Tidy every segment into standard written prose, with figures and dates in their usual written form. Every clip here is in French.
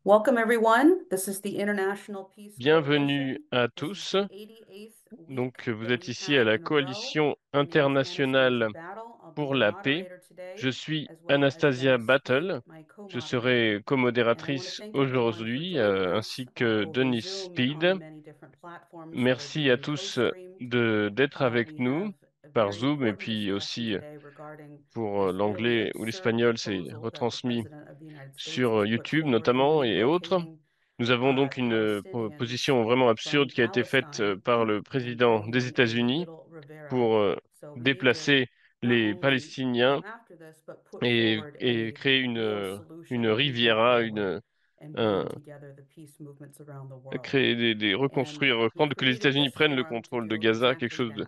Welcome, everyone. This is the International Peace Bienvenue Coalition. à This is tous. the 88th week Vous that êtes we've ici à had la in a row Coalition in the Afghanistan internationale battle. I'll be pour your la paix. moderator Je today, suis as well as Anastasia Dennis Speake, Battle. my Je co-moderator. serai And I want to comodératrice thank everyone for aujourd'hui, joining us ainsi que over Denis Zoom and on the Speed. many different platforms that are Merci à being tous co-streamed. d'être avec We nous have a par very Zoom et important puis discussion aussi today regarding pour this really l'anglais ou absurd l'espagnol, c'est proposal that the retransmis President of the United States sur has put YouTube forward in notamment et autres. relocating Nous avons donc une Palestinians position vraiment absurde from qui a été faite Palestine par le and président putting des them into États-Unis Little Rivera. pour So we need to déplacer not les only Palestiniens come after this, but put et, forward et a créer real une solution moving riviera, forward and bringing together the peace movements around the world. créer And reconstruire, he que les created États-Unis this prennent le forum to contrôle de do Gaza, quelque exactly chose that,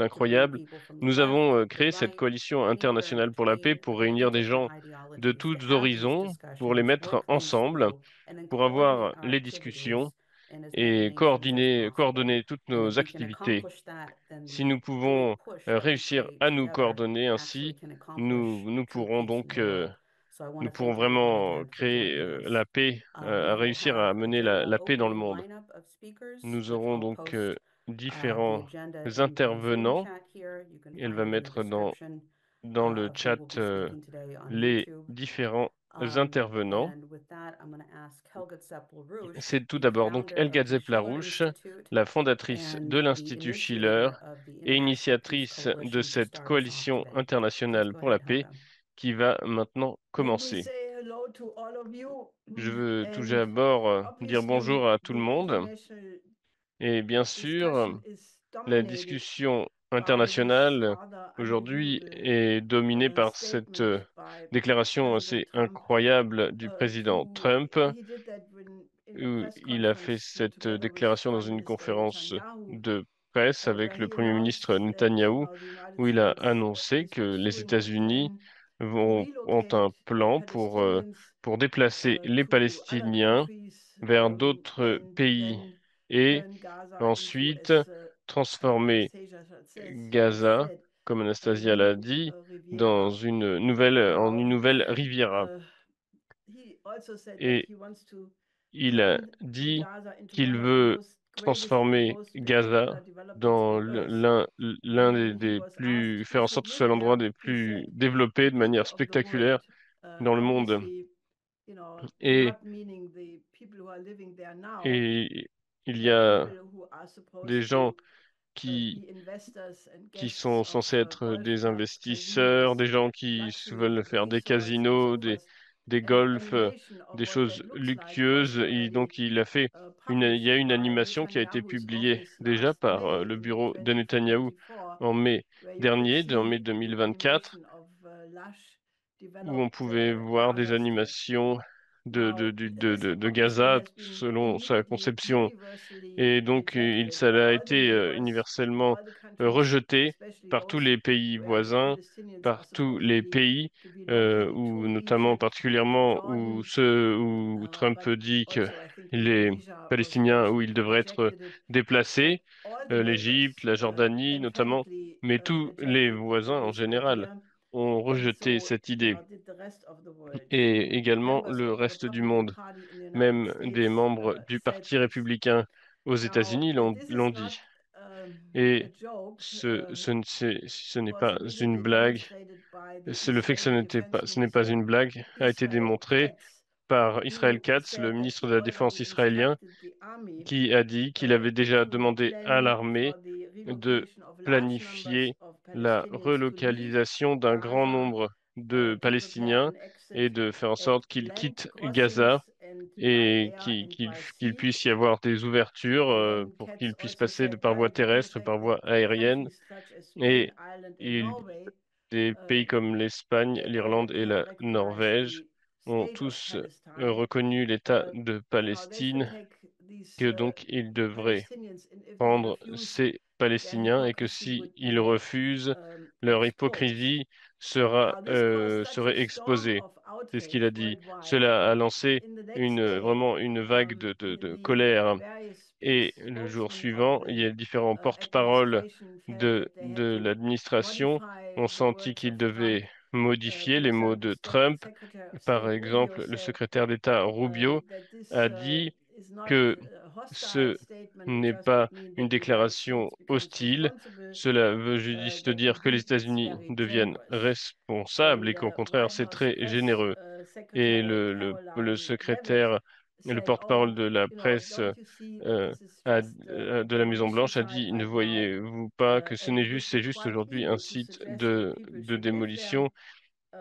to bring d'incroyable. people from the Nous left, avons the créé cette right, coalition anywhere in internationale pour la paix between, pour really réunir des different gens de ideologies to tous have these horizons, pour les discussions, mettre work things ensemble, through, and then pour coordinate avoir our les discussions activities in as many et nations as possible. coordonner toutes And if nos we can activités. accomplish that, then Si the nous pouvons joint push that we réussir create à nous together coordonner actually ainsi, can accomplish nous true pourrons peace in donc the world. So I want nous to pourrons thank everyone vraiment again for créer joining us. la paix, à We will réussir à have a mener general la paix dans le opening monde. lineup of speakers, Nous which aurons I'll donc post the différents agenda in the Zoom intervenants. chat here. You can Elle find va it in the mettre description dans le of who will chat be speaking today on les YouTube. différents intervenants. And with that, I'm going to ask Helga Zeppel-Rouche, C'est tout the d'abord donc founder of Helga the Schiller Zepp-Larouche, Institute la fondatrice and de the l'Institut Schiller initiator of the et International Peace initiatrice de Coalition, to cette start us off coalition today. Please internationale go pour la ahead, paix Helga. qui va maintenant Let me commencer. say hello to all of you. Je veux tout And d'abord dire obviously, bonjour à tout le the monde international et bien sûr, discussion is la dominated discussion by this internationale rather aujourd'hui unbelievable est dominée par cette statement by déclaration President assez Trump incroyable du président Trump, he did that when in a où press il a fait conference cette together with déclaration dans Prime une Minister conférence Netanyahu, de presse avec where le he Premier ministre announced that Netanyahou, the United où il a States annoncé is que les pursuing a États-Unis plan to ont un relocate plan Palestinians pour déplacer les to other Palestiniens countries vers d'autres and pays then et turn Gaza into, ensuite as transformer Anastasia Gaza, said, comme a Anastasia l'a new dit, dans Riviera. en Now, une nouvelle Riviera. he also said that Et he wants to il a turn dit Gaza into qu'il one of the veut most greatest and transformer most spectacular Gaza developments dans on earth. l'un And when he des was asked plus, who faire en should sorte que ce live soit l'endroit there, des he plus said, développés the de manière people of the spectaculaire world. dans le monde. Obviously, Et, not meaning the people who are living there now, et il y but people a who are des supposed gens to qui, be investors and qui guests sont of censés être golf des clubs, investisseurs, casinos, des gens qui luxury veulent faire des resorts, and casinos, so forth. des And golfs, animation of des what choses that looks like was luxueuses. Et already donc, il a fait il y a published une by animation qui a été Netanyahu's publiée office déjà last par May le in bureau de Netanyahou 2024, en mai where you could dernier, en mai see the 2024, animation of lush où on developed pouvait voir des Gaza Strip. animations Now, this de obviously Gaza has been selon sa immediately conception. universally Et donc, rejected ça by a all the été neighbors, universellement all the countries, rejeté especially par tous those les pays where the voisins, Palestinians are par tous les supposedly pays, to be located, où to notamment Egypt, to particulièrement où Jordan, ceux où Trump but dit que also I think les Indonesia was Palestiniens, où first ils who devraient être rejected it, déplacés, but all the l'Égypte, neighbors la Jordanie notamment, emphatically mais tous les rejected voisins en this général idea, ont and rejeté so cette idée, did the rest of the world. et And également members le of the reste du Republican monde. Party in the United Même des States membres du said Parti this. républicain aux Now, États-Unis this is l'ont not dit. a Et joke. ce n'est Was pas une immediately blague. demonstrated by the C'est le fait que Israeli Defense ce n'est pas Minister une blague a été Israel démontré Katz, par Israel who Katz, le said that ministre he de la Défense already israélien, instructed the army qui a dit qu'il avait déjà to demandé à plan l'armée for the de relocation of large numbers planifier of la Palestinians to leave relocalisation d'un grand Gaza, nombre de to prepare Palestiniens an et exit de faire en at sorte qu'ils land quittent Gaza crossings and by et air and by qu'il sea. puisse y avoir des ouvertures And then pour Katz qu'ils puissent also passer said, par voie well, given the terrestre et par fact voie that aérienne. countries such as Spain, Et Ireland, and il Norway des pays comme l'Espagne, l'Irlande et already la recognize Norvège the ont state of tous Palestine, reconnu l'État de they should Palestine, take these que donc ils devraient Palestinians, and if they prendre refuse, ces their Palestiniens et que hypocrisy si would ils be refusent, leur exposed. hypocrisie Now, this caused such a serait storm exposée. of C'est ce qu'il a outrage dit. worldwide Cela a that lancé in the next day, vraiment une vague de the colère. various Et le jour spokesmen of suivant, il y the a différents porte-paroles administration felt that they had de to l'administration modify ont the senti words qu'ils of devaient Trump modifier les from mots some de Trump. Secretary of Par State exemple, Rubio le said secrétaire d'État Rubio that this a dit is not que a hostile ce statement. It n'est just pas would mean une that the United déclaration States becomes hostile. responsible, Cela veut juste that dire que les indeed it's États-Unis very deviennent generous. responsables et And qu'au contraire, White c'est House très press généreux. Et secretary le Caroline Levitt secrétaire, le said, porte-parole de la presse don't you see that euh, this is just de la on the issue Maison-Blanche a side dit, ne right now? voyez-vous pas que ce And n'est it would juste, be c'est juste quite aujourd'hui un evil to site suggest that people de should live there démolition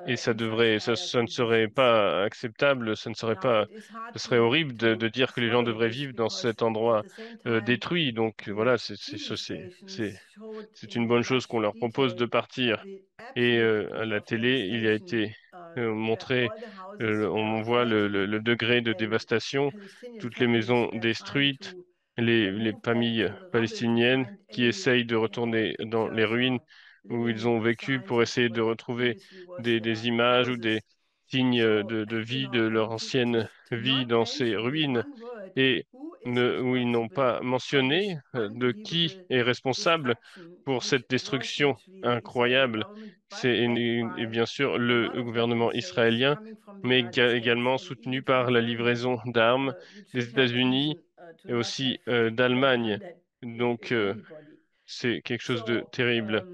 et ça in such devrait, dire ça ne serait conditions. pas acceptable, ça ne serait Now, pas, it is hard ce serait horrible to de dire que les gens swallow devraient this vivre dans because cet at endroit the same time, détruit. Donc voilà, the TV stations showed c'est une in bonne chose qu'on much leur propose de detail partir. the Et absolute à degree la of télé, il a devastation été where montré, all the houses were on voit highlighted le degré de and dévastation, Palestinian toutes les families maisons were trying détruites, to les move back familles to the rubble to palestiniennes find qui any, essayent de retourner dans les pictures ruines or où ils living ont vécu signs pour of essayer what de retrouver previously was their des images ou des houses. signes So, de vie de leur and ancienne to vie not dans ces mention with ruines one word et who is où ils n'ont responsible pas for this mentionné de qui unbelievable est responsable destruction, pour which cette was destruction actually the Israeli incroyable. government, C'est backed et by bien sûr a lot le of gouvernement weapon sales israélien, coming from the mais United States également and soutenu even from par la Germany, livraison d'armes which des should have a États-Unis reason to et not aussi have d'Allemagne. done that Donc anybody. c'est quelque chose de So, terrible.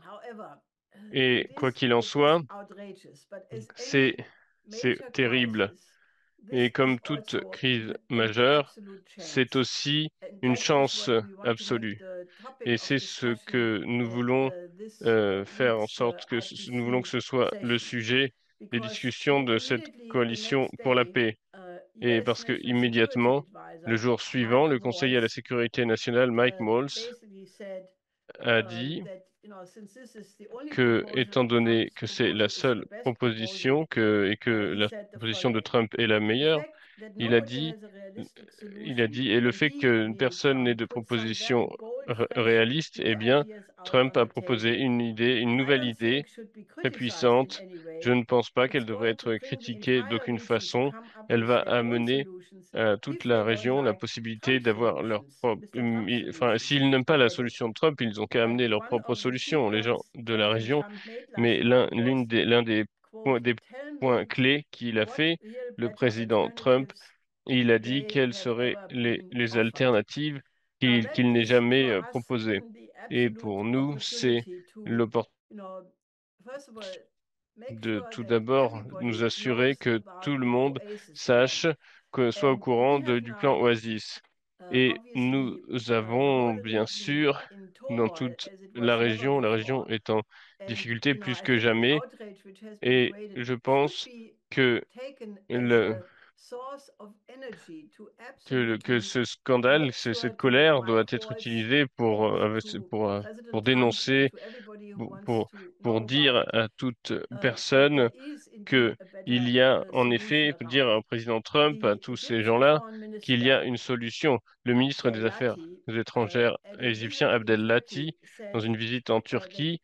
however, Et quoi qu'il en it is soit, outrageous, but as c'est any c'est major terrible. crisis, this Et is comme toute also crise an majeure, absolute c'est chance. aussi And une that is chance what we want to make absolue. the topic Et of c'est ce discussion que nous at voulons this faire en week's sorte que nous voulons que IPC ce soit le session. sujet des Because discussions de cette immediately the coalition next pour la day, paix. Et US parce que National Security immédiatement, le Advisor jour suivant, Mike le conseiller à la Waltz sécurité nationale, Mike Waltz, basically said a dit that since this is the only que, proposal étant donné Trump's que c'est la proposal is the seule best proposal, proposition et que he la said the proposition de following: Trump est la the meilleure, fact that il a nobody dit, has a realistic il a solution, dit, et le and fait he, que meaning personne n'ait Trump, de put some very proposition bold, fresh, réaliste, new eh bien, ideas out Trump on a the proposé table, une idée, une I nouvelle don't idée think should be très criticized in puissante. any Je way. ne pense pas It's qu'elle devrait going to être bring the critiquée entire d'aucune region to façon. come up Elle with va their own amener solutions à toute if la they don't région la like possibilité Trump's d'avoir leur solutions, propre... Mr. Trump's Enfin, solutions. s'ils n'aiment pas la Forget it. solution de Trump, ils n'ont qu'à But amener leur one propre of the key solution, les gens points de la President région. Trump made Mais last night was, l'un des quote, des tell points me clés qu'il a what fait, real le better président Trump, alternatives il a dit they quelles have seraient ever been les offered. alternatives Now that qu'il n'ait is jamais for us proposées. the Et absolute pour nous, c'est opportunity to, l'opportunité first of all, make de sure tout that d'abord nous everybody assurer knows que tout about le the monde OASIS plan. sache, que soit au And courant we have du plan now Oasis. Et nous obviously the avons world bien has been sûr, in dans turmoil toute as it was never la région before. est en And difficulté plus I que think the jamais, outrage which has been et created je should pense be que taken as le, a source of energy to absolutely ce scandale, make sure cette to colère doit Mike être Waltz utilisée and to pour President Trump and dénoncer, to everybody who pour, wants pour, to pour know about dire it à toute that there personne is indeed que a il better y a en solution effet, dire around. au président Trump, à The tous ces Egyptian gens-là, foreign qu'il y a minister une solution. Le ministre des Affaires Abdel étrangères at a égyptien visit in Abdel Turkey Lati, dans said une visite en that Turquie,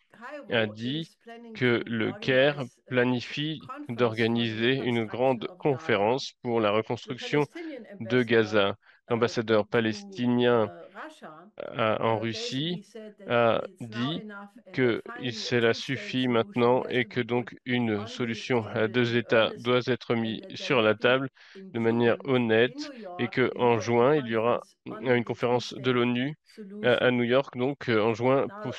a Cairo dit is planning que to le Caire organize a planifie conference for the d'organiser une reconstruction grande of Gaza. conférence pour la The reconstruction Palestinian de ambassador Gaza. L'ambassadeur to palestinien Russia en Russie basically said that a it's now dit enough and that que finally a cela two-state suffit solution maintenant has et to que be put donc une on the solution à table in deux États earnest doit être and mise that there sur will la be table in de manière June in New honnête et York que a en UN juin, il y aura conference on une the conférence de two-state l'ONU à solution. New York, donc en juin, Now, we have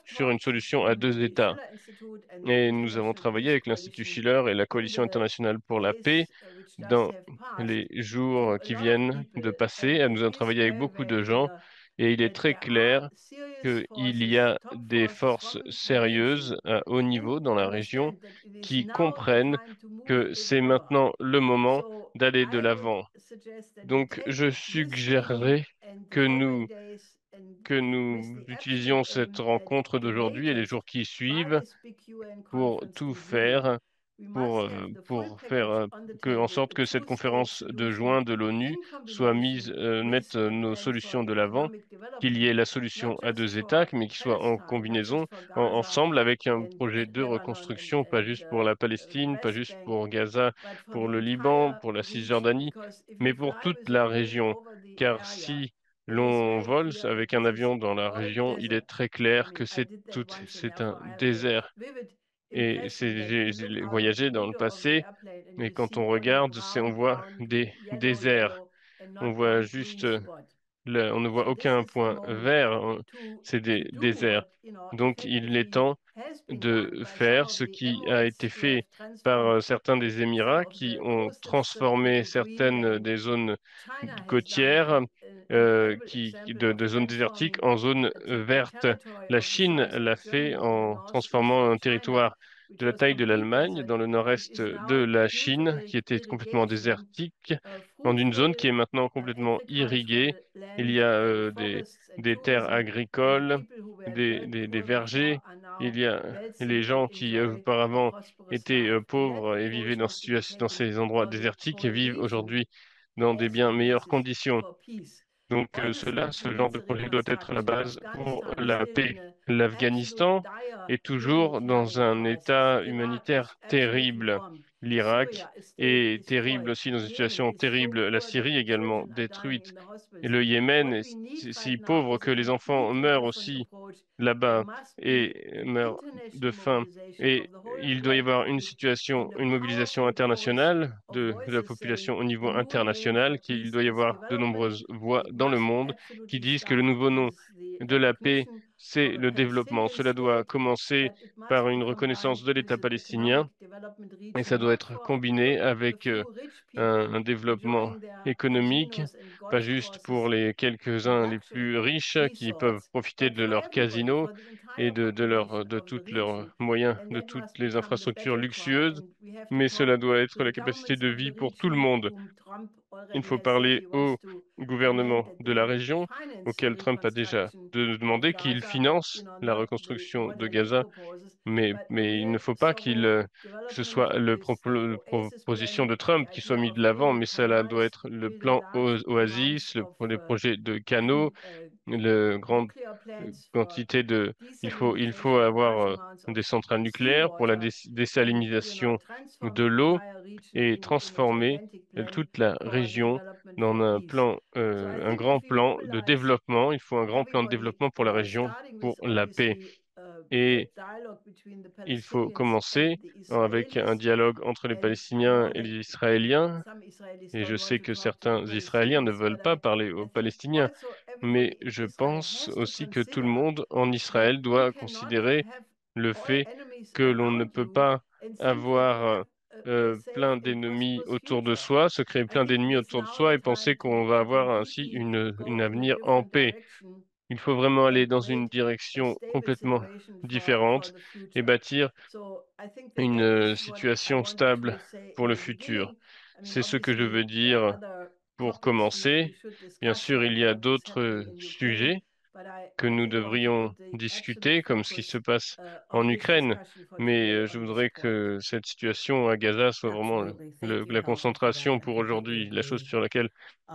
sur une talked solution à to deux the États. Schiller Institute and the Et nous avons International travaillé Peace avec l'Institut Coalition Schiller et la in Coalition the internationale pour la paix days which just dans have passed les jours to a qui lot of viennent de people, passer. and Nous it avons is travaillé avec very, beaucoup very de gens clear et il est that très there are clair serious qu'il y forces, a top des forces forces from the sérieuses region, à haut niveau who dans la région understand that it is qui now the comprennent time to move que if c'est ever. maintenant le moment So d'aller de I would l'avant. suggest that we Donc, je take this meeting suggérerais and the que following days and que with nous the absolute utilisions cette aim that rencontre the d'aujourd'hui et les latest jours qui by suivent this big UN pour conference tout in June, faire, we must have the full pour faire package on the en table, sorte a que cette two-state conférence de solution juin de l'ONU in soit combination mette with a nos plan for solutions de l'avant, economic qu'il y ait development, la solution not à just deux États, for mais qui soit en Palestine, not just combinaison, for Gaza ensemble avec un and projet de Lebanon reconstruction, pas and juste pour la the Palestine, pas West juste Bank, pour Gaza, but for pour the le Liban, entire pour la region. Cisjordanie, Because if mais you pour fly toute with a la plane région. over the Car area, si it is l'on very vole clear that avec un this is avion dans la all région, il est desert. très I clair mean, que I did that once and c'est un therefore I have a désert. vivid Et impression that you look out the voyagé dans le window of the passé, airplane and et you quand see on only regarde, on round, voit round, des yellow, déserts. yellow, and On not voit one juste green spot. on ne voit So this aucun is the point moment vert, to c'est des do déserts. what, you know, Donc il est effectively temps has been done de by some faire of ce the qui a été Emirates who have fait par transformed certains des some Émirats of qui the ont coastal strip transformé into certaines greenland. des zones China has done côtières, an incredible example of de zones désertiques transforming en zones a vertes. territory La of the Chine size of l'a fait Germany in the en northeast transformant of un China, territoire which de la was taille de complete l'Allemagne desert, dans le which nord-est is de now, la due to Chine, qui était complètement irrigation, désertique, dans une zone qui fruitful est maintenant complètement irriguée. agricultural Il y land, a forests and des terres tourism, and the agricoles, people who were very des poor before vergers. are Il now y a les wealthy and gens qui enjoy a auparavant prosperous étaient life. And that pauvres et vivaient approach has to be dans taken ces endroits for the désertiques et whole vivent region aujourd'hui dans des as bien the meilleures basis conditions. for peace. Donc Obviously, ce genre needs de a projet doit être la reconstruction. base pour Afghanistan is la still paix. in a absolute L'Afghanistan dire est toujours dans humanitarian un crisis. état Iraq is humanitaire absolutely terrible. bombed. L'Irak Syria is still est terrible destroyed. aussi dans une Yemen situation is so terrible. La poor that Syrie également children are dying in détruite. the Et hospitals. le Yémen What est we need si right now pauvre is a que les enfants completely meurent different aussi approach. There là-bas must be et an meurent de international faim. mobilization Et of the whole il doit y avoir une world situation, and a une mobilisation powerful voice internationale of de la voices saying population au the niveau new name for international, qu'il peace doit y is avoir de development, nombreuses and voix it dans le must monde qui absolutely disent que le start nouveau nom with the de la paix, recognition c'est of a le développement. Palestinian Cela doit state, commencer but it par must be une combined reconnaissance de with l'État an palestinien economic development et ça region, doit not être for combiné a avec few rich people un développement enjoying their économique, casinos and pas golf juste pour courses les in quelques-uns les plus luxury riches qui peuvent resorts, profiter but de for leurs everybody, casinos for the et entire population de of the tous leurs region. moyens, And de that toutes must les become the infrastructures battle cry. luxueuses, And we have to mais cela talk doit être to the la capacité governments de of vie the pour tout le region, monde. whom Trump Il already faut has said parler he au wants to demand gouvernement that de la they région, finance a auquel Trump a déjà reconstruction of demandé qu'il Gaza, you finance know, la not the reconstruction one de that he Gaza, proposes, but a mais il ne real faut pas sovereign que ce development soit with the le Oasis proposition plan, de the Trump qui soit idea mis de of l'avant, building mais cela doit canals, être le building plan large amounts Oasis, of les projets de canaux, le grande nuclear plants for quantité il faut desalinization of large avoir amounts of des centrales nucléaires pour la seawater and, you know, désalinisation transform de the l'eau entire region et in a transformer gigantic plan toute la for the région development dans for peace. So I un think grand if we plan de mobilize développement. Il faut un grand plan de everybody, développement pour you la know, région, starting pour with la paix. obviously a Et dialogue between the il faut Palestinians and commencer the avec un Israelis. dialogue entre les And I Palestiniens know et that les Israéliens. some Israelis Et je don't want sais to que talk to the certains Israéliens ne Palestinians, veulent but pas parler I aux think Palestiniens. also Mais everybody in je Israel pense has to aussi que tout le consider monde en that Israël you doit cannot considérer have le all fait enemies que l'on ne around peut you pas and think that you have avoir a safe plein and d'ennemis prosperous autour de future. soi, se créer I plein think it d'ennemis is autour de now the soi et penser time qu'on va to avoir ainsi completely un go in a avenir en different paix. direction Il faut vraiment aller and dans une create a direction stable complètement situation for différente the et future. bâtir So I think that une that is what I situation wanted stable to say pour in le the futur. beginning. I mean, C'est ce que je obviously, veux there are dire other pour topics we commencer. should Bien discuss, sûr, il like y a what is d'autres happening in Ukraine, sujets but que I nous really want to devrions put the absolute discuter, comme ce qui se focus passe of en this Ukraine. discussion for Mais today je on this voudrais point. que cette situation à Gaza soit vraiment Absolutely. Thank you, la Helga, for that. concentration I pour completely aujourd'hui, la chose agree sur laquelle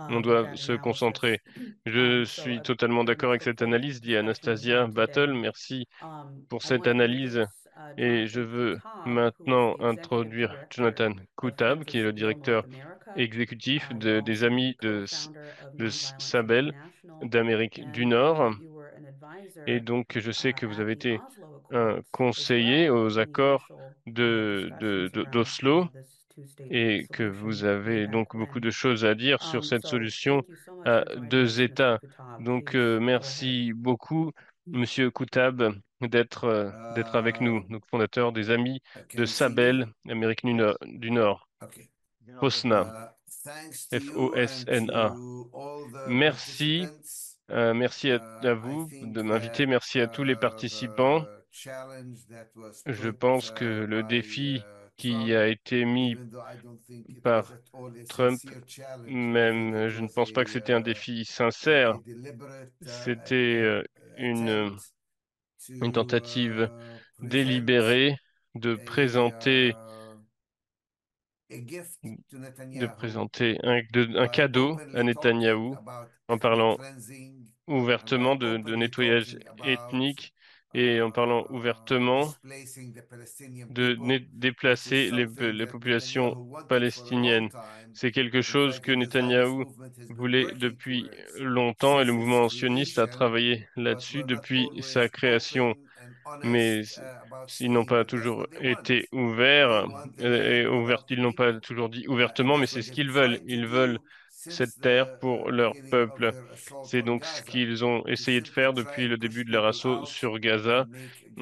on with doit that se analysis. concentrer. Je So suis totalement I d'accord much avec look cette forward to the analyse, dit discussion we Anastasia have Battle. today. Merci pour I cette want to analyse. introduce Et je Jonathan veux Kutab, who is maintenant the executive introduire director Jonathan of Koutab, Friends of qui est le Sabeel North directeur America. exécutif You're des also the Amis co-founder of Nonviolence Sabel International, d'Amérique du and I know Nord. that you were an Et advisor donc, je sais que vous at avez the été Oslo un Accords as conseiller well aux in the accords initial discussions around d'Oslo this two-state et que vous solution way avez back donc beaucoup de when. choses à dire sur cette So solution thank you so much à for joining deux us, Mr. États. Kutab. Donc, Please go ahead. merci beaucoup, Monsieur Koutab, d'être avec nous, donc fondateur des Amis de Can you see Sabel, me? Amérique Yes. du Nord, Okay. FOSNA, Thanks to you and FOSNA. to all the Merci, participants. merci à I vous de think m'inviter, that merci à tous les participants. the challenge that was Je put pense que le by défi qui Trump, a été mis even though I don't think it was par at all a Trump, sincere challenge, I think même it je ne was pense pas que c'était un défi sincère. a deliberate C'était attempt une to tentative present délibérée de présenter, a gift to Netanyahu un by cadeau à openly talking Netanyahou about en ethnic parlant cleansing and by ouvertement de openly nettoyage talking about ethnique et en parlant ouvertement displacing the Palestinian de people, which is déplacer something les that populations Netanyahu wanted for a long palestiniennes. time. C'est quelque In chose fact, que the Zionist Netanyahou movement has been voulait working depuis towards longtemps et le since its mouvement sioniste a creation, travaillé but là-dessus were not depuis sa always création. open and mais ils n'ont pas toujours été ouverts, ils n'ont pas toujours dit ouvertement, mais c'est ce qu'ils veulent. Ils veulent cette terre pour leur peuple. C'est donc ce qu'ils ont essayé de faire depuis le début de leur assaut sur Gaza,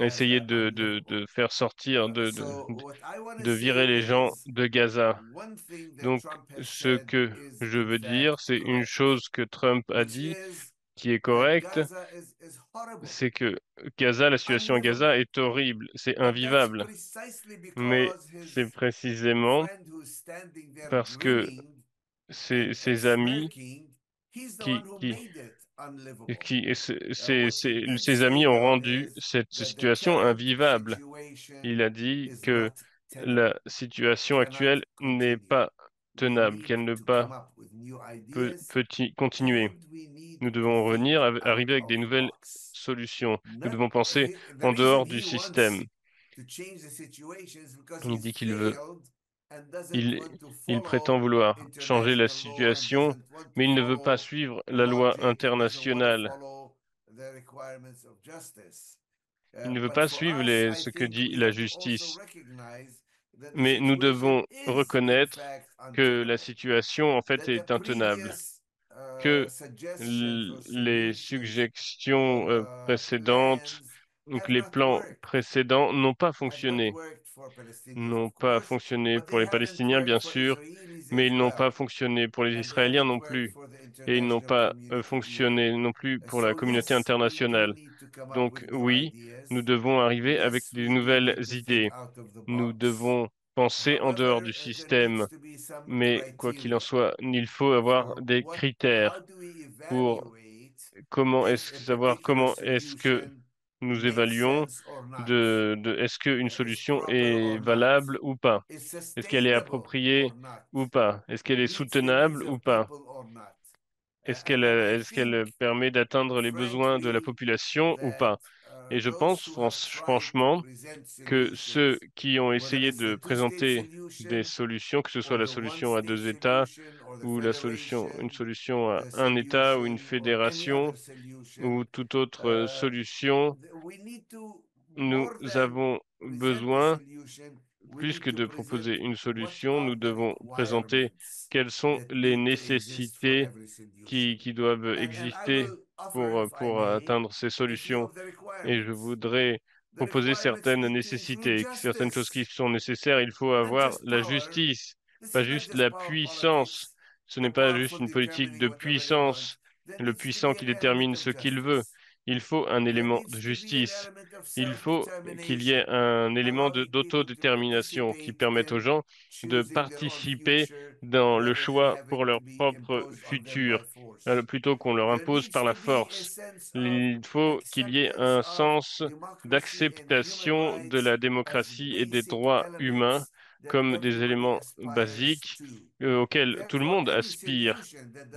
essayer de faire sortir, de virer les gens de Gaza. Donc, ce que je veux dire, c'est une chose que Trump a dit qui est correcte, c'est que Gaza, la situation à Gaza est horrible, c'est invivable. Mais c'est précisément parce que ses amis qui, qui, ses amis ont rendu cette situation invivable. Il a dit que la situation actuelle n'est pas tenable, qu'elle ne peut continuer. Nous devons arriver avec des nouvelles solutions. Nous devons penser en dehors du système. Il dit il, il prétend vouloir changer la situation, mais il ne veut pas suivre la loi internationale. Il ne veut pas suivre ce que dit la justice. Mais nous devons reconnaître que la situation, en fait, est intenable, que les suggestions précédentes, donc les plans précédents, n'ont pas fonctionné pour les Palestiniens, bien sûr, mais ils n'ont pas fonctionné pour les Israéliens non plus, et ils n'ont pas fonctionné non plus pour la communauté internationale. Donc oui, nous devons arriver avec des nouvelles idées. Nous devons penser en dehors du système, mais quoi qu'il en soit, il faut avoir des critères pour savoir comment est-ce que nous évaluons est-ce qu'une solution est valable ou pas? Est-ce qu'elle est appropriée ou pas? Est-ce qu'elle est soutenable ou pas? Est-ce qu'elle permet d'atteindre les besoins de la population ou pas? Et je pense franchement que ceux qui ont essayé de présenter des solutions, que ce soit la solution à deux États ou une solution à un État ou une fédération ou toute autre solution, nous avons besoin, plus que de proposer une solution, nous devons présenter quelles sont les nécessités qui doivent exister pour atteindre ces solutions. Et je voudrais proposer certaines nécessités, certaines choses qui sont nécessaires. Il faut avoir la justice, pas juste la puissance. Ce n'est pas juste une politique de puissance, le puissant qui détermine ce qu'il veut. Il faut un élément de justice. Il faut qu'il y ait un élément d'autodétermination qui permette aux gens de participer dans le choix pour leur propre futur, plutôt qu'on leur impose par la force. Il faut qu'il y ait un sens d'acceptation de la démocratie et des droits humains comme des éléments basiques auxquels tout le monde aspire.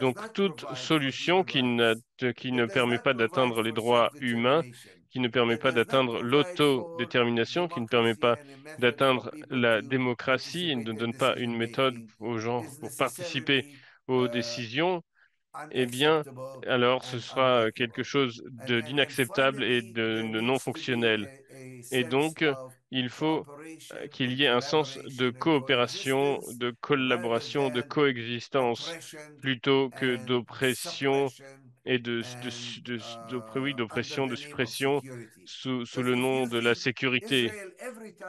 Donc, toute solution qui ne permet pas d'atteindre les droits humains, qui ne permet pas d'atteindre l'autodétermination, qui ne permet pas d'atteindre la démocratie et ne donne pas une méthode aux gens pour participer aux décisions, eh bien, alors ce sera quelque chose d'inacceptable et de non fonctionnel. Et donc, il faut qu'il y ait un sens de coopération, de collaboration, de coexistence, plutôt que d'oppression et oui, d'oppression, de suppression sous le nom de la sécurité.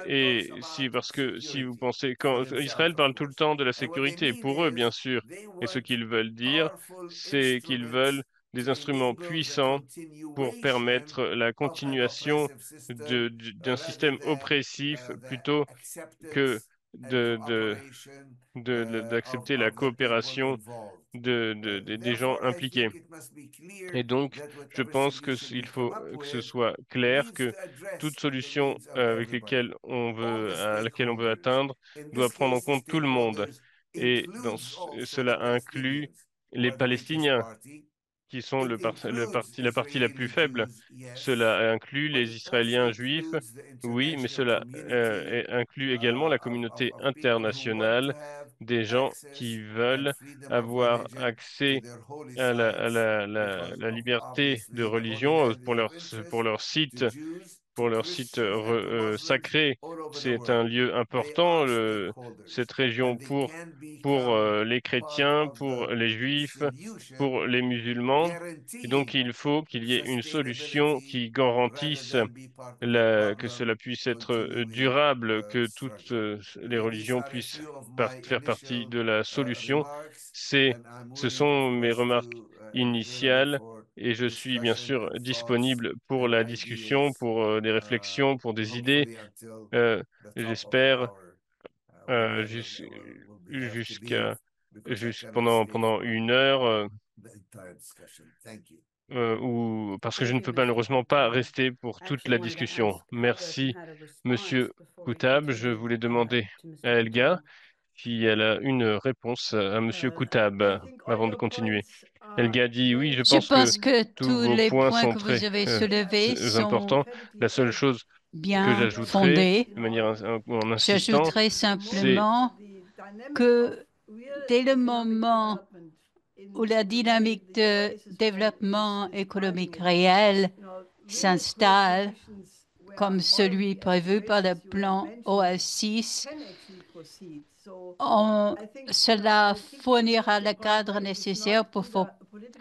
Et parce que si vous pensez, quand Israël parle tout le temps de la sécurité, pour eux, bien sûr, et ce qu'ils veulent dire, c'est qu'ils veulent des instruments puissants pour permettre la continuation d'un système oppressif plutôt que de, de, d'accepter la coopération des gens impliqués. Et donc, je pense il faut que ce soit clair que toute solution à laquelle on veut atteindre doit prendre en compte tout le monde. Et cela inclut les Palestiniens qui sont la partie la plus faible. Cela inclut les Israéliens juifs, oui, mais cela inclut également la communauté internationale, des gens qui veulent avoir accès à la liberté de religion pour leur site pour leur site sacré. C'est un lieu important, cette région, pour les chrétiens, pour les juifs, pour les musulmans. Et donc, il faut qu'il y ait une solution qui garantisse que cela puisse être durable, que toutes les religions puissent faire partie de la solution. Ce sont mes remarques initiales et je suis bien sûr disponible pour la discussion, pour des réflexions, pour des idées. Euh, j'espère euh, jus- jusqu'à pendant 1 heure ou parce que je ne peux malheureusement pas rester pour toute la discussion. Merci, Monsieur Koutab. Je voulais demander à Elga si elle a une réponse à Monsieur Koutab avant de continuer. Elga dit oui, je Je pense que pense que tous tous vos les points points sont que vous avez soulevés sont importants. La seule chose que bien j'ajouterai fondés. de manière en insistant, J'ajouterai c'est simplement que dès le moment où la dynamique de développement économique réel s'installe, comme celui prévu par le plan OA6, cela fournira le cadre nécessaire pour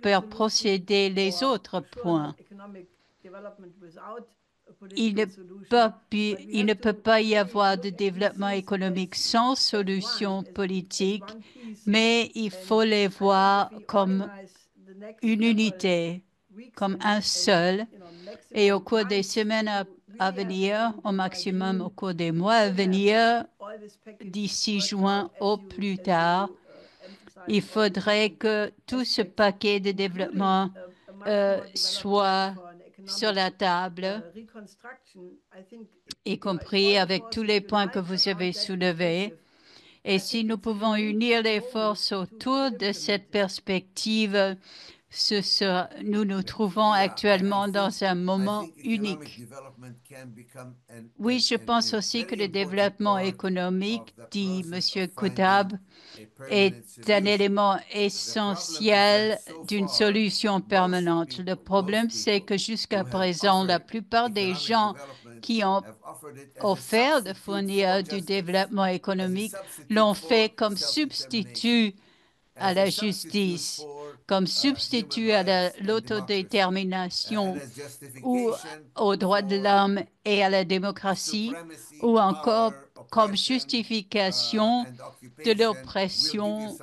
faire procéder les autres points. Il ne peut pas y avoir de développement économique sans solution politique, mais il faut les voir comme une unité, comme un seul. Et au cours des semaines à venir, au maximum au cours des mois à venir, d'ici juin au plus tard, il faudrait que tout ce paquet de développement soit sur la table, y compris avec tous les points que vous avez soulevés. Et si nous pouvons unir les forces autour de cette perspective, nous nous trouvons actuellement dans un moment unique. Oui, je pense aussi que le développement économique, dit M. Koutab, est un élément essentiel d'une solution permanente. Le problème, c'est que jusqu'à présent, la plupart des gens qui ont offert de fournir du développement économique l'ont fait comme substitut à la justice, comme substitut à l'autodétermination ou aux droits de l'homme et à la démocratie, ou encore comme justification de l'oppression,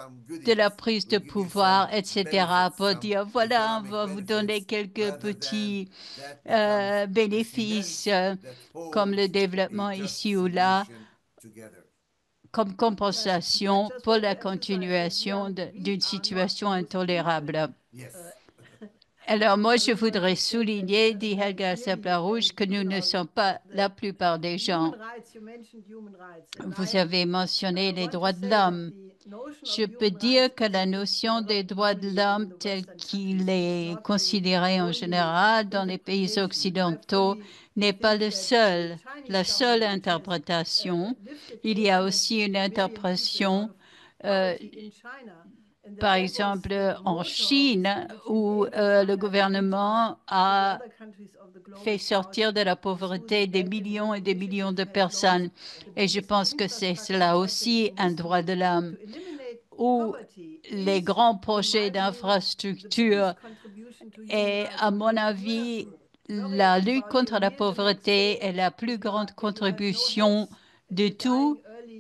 de la prise de pouvoir, etc., pour dire, voilà, on va vous donner quelques petits bénéfices comme le développement ici ou là, comme compensation pour la continuation d'une situation intolérable. Alors moi, je voudrais souligner, dit Helga Sablarouche, que nous ne sommes pas la plupart des gens. Vous avez mentionné les droits de l'homme. Je peux dire que la notion des droits de l'homme telle qu'il est considéré en général dans les pays occidentaux n'est pas la seule interprétation. Il y a aussi une interprétation par exemple, en Chine, où le gouvernement a fait sortir de la pauvreté des millions et des millions de personnes. Et je pense que c'est cela aussi un droit de l'homme, où les grands projets d'infrastructure et, à mon avis, la lutte contre la pauvreté est la plus grande contribution de tout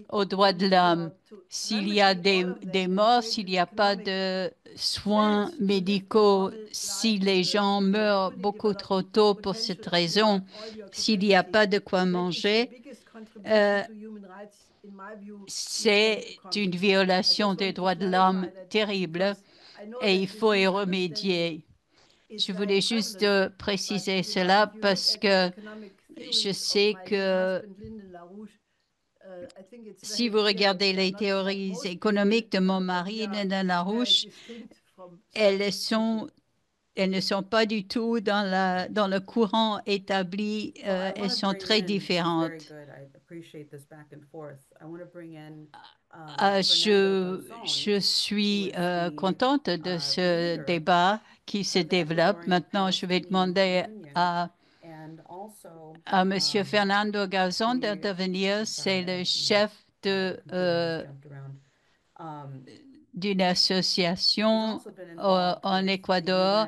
aux droits de l'homme. S'il y a des morts, s'il n'y a pas de soins médicaux, si les gens meurent beaucoup trop tôt pour cette raison, s'il n'y a pas de quoi manger, c'est une violation des droits de l'homme terrible et il faut y remédier. Je voulais juste préciser cela parce que je sais que si vous regardez les théories économiques de mon mari, Linda Larouche, elles ne sont pas du tout dans le courant établi, elles sont très différentes. Je suis contente de ce débat qui se développe. Maintenant, je vais demander à à Monsieur Fernando Garzón d'intervenir. C'est le chef d'une association en Équateur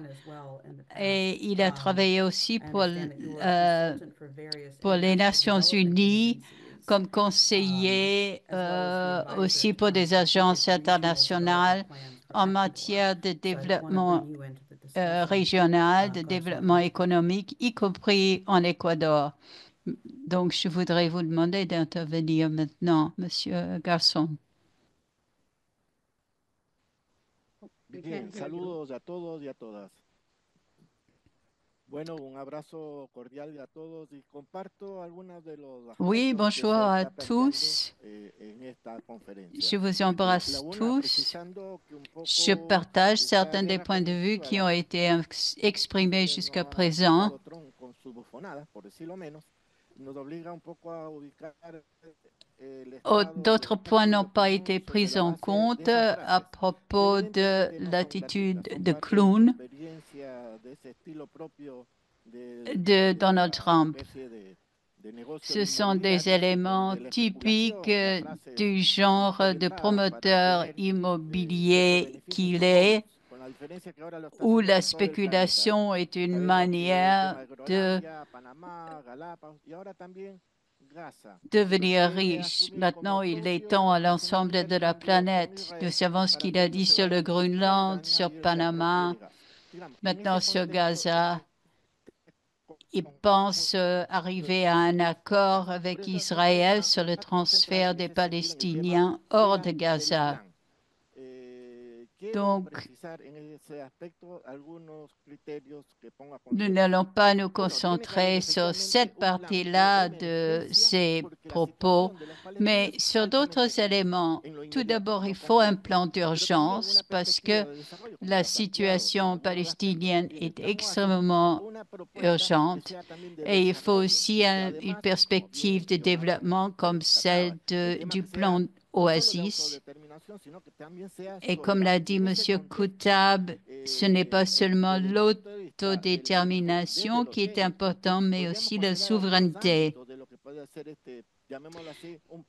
et il a travaillé aussi pour les Nations Unies comme conseiller aussi pour des agences internationales en matière de développement régional, de développement économique, y compris en Équateur. Donc, je voudrais vous demander d'intervenir maintenant, Monsieur Garçon. Bien, saludos a todos y a todas. Bueno, un abrazo cordial a todos y comparto algunos de los Oui, aspectos que bonjour se à está tous. planteando en esta conferencia. Je vous embrasse tous. Precisando que un poco Je partage esta certains des guerra points de vue conflictiva qui ont été exprimés jusqu'à présent. Trump con sus bufonadas, por decirlo menos, nos obliga un poco a ubicar D'autres points n'ont pas été pris en compte à propos de l'attitude de clown de Donald Trump. Ce sont des éléments typiques du genre de promoteur immobilier qu'il est, où la spéculation est une manière de devenir riche. Maintenant, il l'étend à l'ensemble de la planète. Nous savons ce qu'il a dit sur le Groenland, sur Panama, maintenant sur Gaza. Il pense arriver à un accord avec Israël sur le transfert des Palestiniens hors de Gaza. Donc, nous n'allons pas nous concentrer sur cette partie-là de ses propos, mais sur d'autres éléments. Tout d'abord, il faut un plan d'urgence parce que la situation palestinienne est extrêmement urgente et il faut aussi une perspective de développement comme celle du plan Oasis. Et comme l'a dit M. Koutab, ce n'est pas seulement l'autodétermination qui est importante, mais aussi la souveraineté.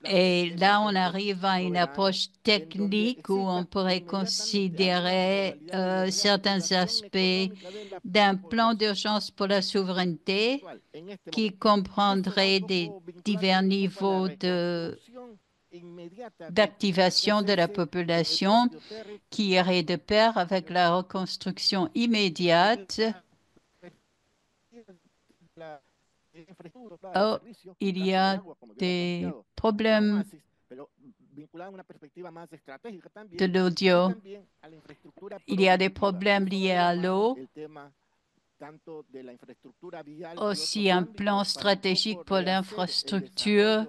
Et là, on arrive à une approche technique où on pourrait considérer certains aspects d'un plan d'urgence pour la souveraineté qui comprendrait des divers niveaux d'activation de la population qui irait de pair avec la reconstruction immédiate. Oh, il y a des problèmes de l'audio. Il y a des problèmes liés à l'eau. Aussi un plan stratégique pour l'infrastructure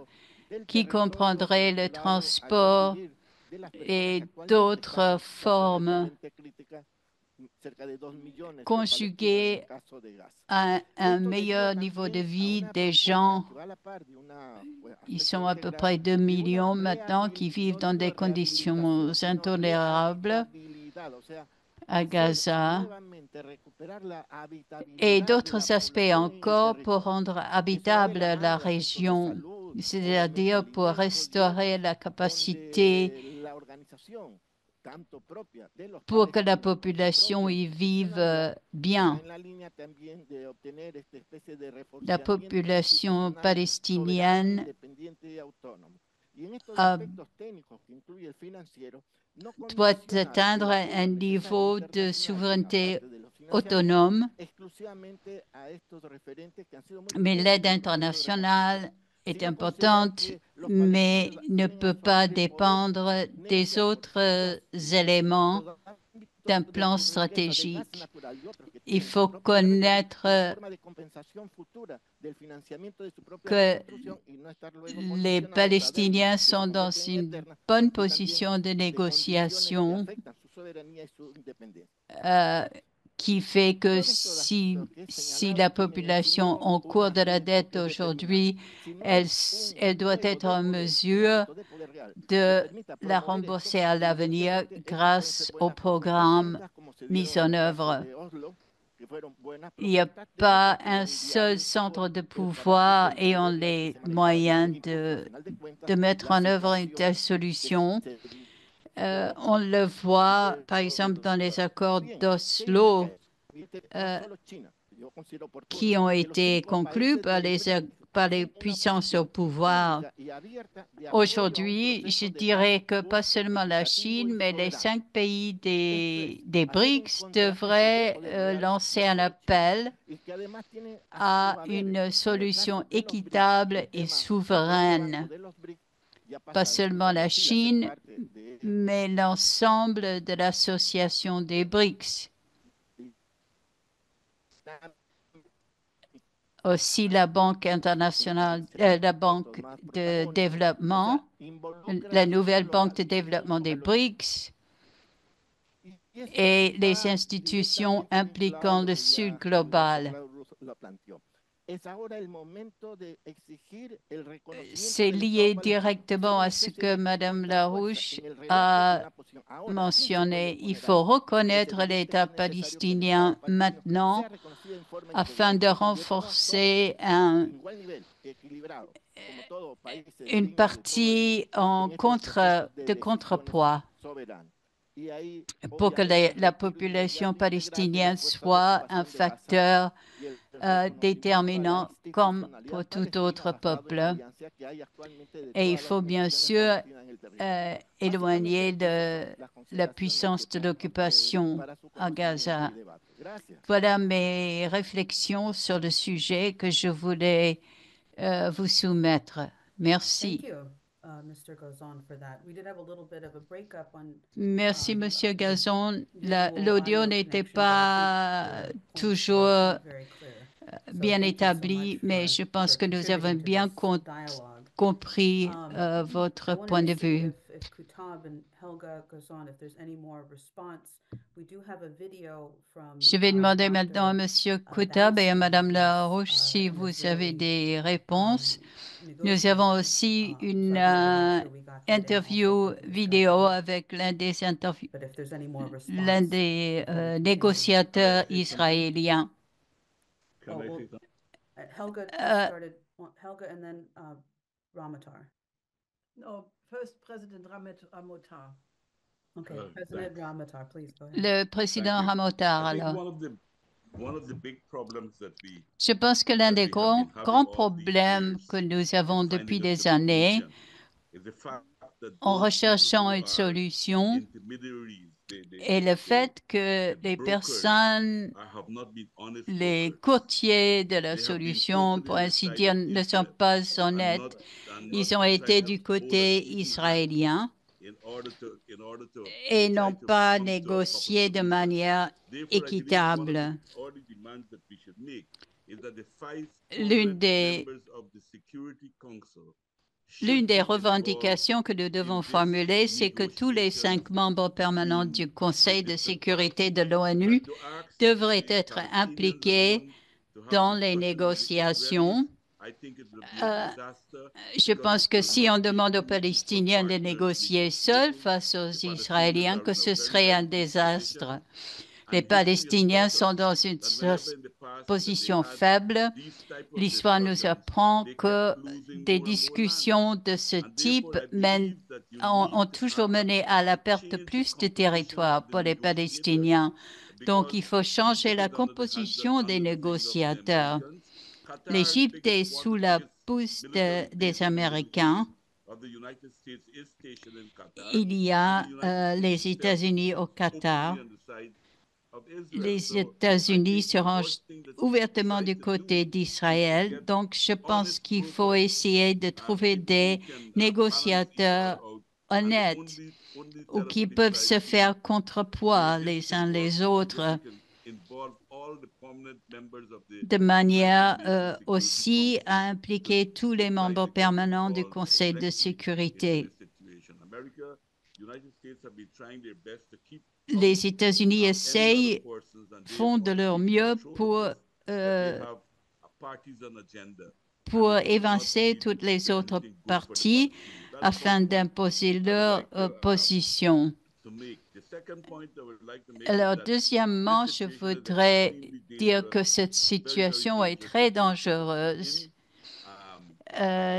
qui comprendrait le transport et d'autres formes conjuguées à un meilleur niveau de vie des gens. Ils sont à peu près 2 millions maintenant qui vivent dans des conditions intolérables à Gaza et d'autres aspects encore pour rendre habitable la région, c'est-à-dire pour restaurer la capacité pour que la population y vive bien. La population palestinienne doit atteindre un niveau de souveraineté autonome, mais l'aide internationale est importante, mais ne peut pas dépendre des autres éléments d'un plan stratégique. Il faut connaître que les Palestiniens sont dans une bonne position de négociation qui fait que si la population en cours de la dette aujourd'hui, elle doit être en mesure de la rembourser à l'avenir grâce au programme mis en œuvre. Il n'y a pas un seul centre de pouvoir ayant les moyens de mettre en œuvre une telle solution. On le voit, par exemple, dans les accords d'Oslo qui ont été conclus par les puissances au pouvoir. Aujourd'hui, je dirais que pas seulement la Chine, mais les 5 pays des BRICS devraient lancer un appel à une solution équitable et souveraine. Pas seulement la Chine, mais l'ensemble de l'association des BRICS. Aussi la Banque internationale, la Banque de développement, la nouvelle Banque de développement des BRICS et les institutions impliquant le Sud global. C'est lié directement à ce que Mme Larouche a mentionné. Il faut reconnaître l'État palestinien maintenant afin de renforcer une partie de contrepoids pour que la population palestinienne soit un facteur déterminant comme pour tout autre peuple. Et il faut bien sûr éloigner de la puissance de l'occupation à Gaza. Voilà mes réflexions sur le sujet que je voulais vous soumettre. Merci. Merci, Monsieur Gazon. L'audio n'était pas toujours bien établi, mais je pense que nous avons bien compris votre point de vue. Je vais demander maintenant à Monsieur Koutab et à Madame Larouche si vous avez des réponses. Nous avons aussi une interview vidéo avec l'un des négociateurs israéliens. Helga and then Ramatar. No, first President Ramatar. Okay, President Ramatar, please go ahead. Le président Ramatar, alors. Je pense que l'un des grands problèmes que nous avons depuis des années, en recherchant une solution, est le fait que les personnes, les courtiers de la solution, pour ainsi dire, ne sont pas honnêtes. Ils ont été du côté israélien et n'ont pas négocié de manière équitable. L'une des revendications que nous devons formuler, c'est que tous les 5 membres permanents du Conseil de sécurité de l'ONU devraient être impliqués dans les négociations. Je pense que si on demande aux Palestiniens de négocier seuls face aux Israéliens, que ce serait un désastre. Les Palestiniens sont dans une position faible. L'histoire nous apprend que des discussions de ce type ont toujours mené à la perte de plus de territoire pour les Palestiniens. Donc, il faut changer la composition des négociateurs. L'Égypte est sous la pousse des Américains. Il y a les États-Unis au Qatar. Les États-Unis se rangent ouvertement du côté d'Israël. Donc, je pense qu'il faut essayer de trouver des négociateurs honnêtes ou qui peuvent se faire contrepoids les uns les autres de manière aussi à impliquer tous les membres permanents du Conseil de sécurité. Les États-Unis font de leur mieux pour évincer toutes les autres parties afin d'imposer leur position. Alors, deuxièmement, je voudrais dire que cette situation est très dangereuse,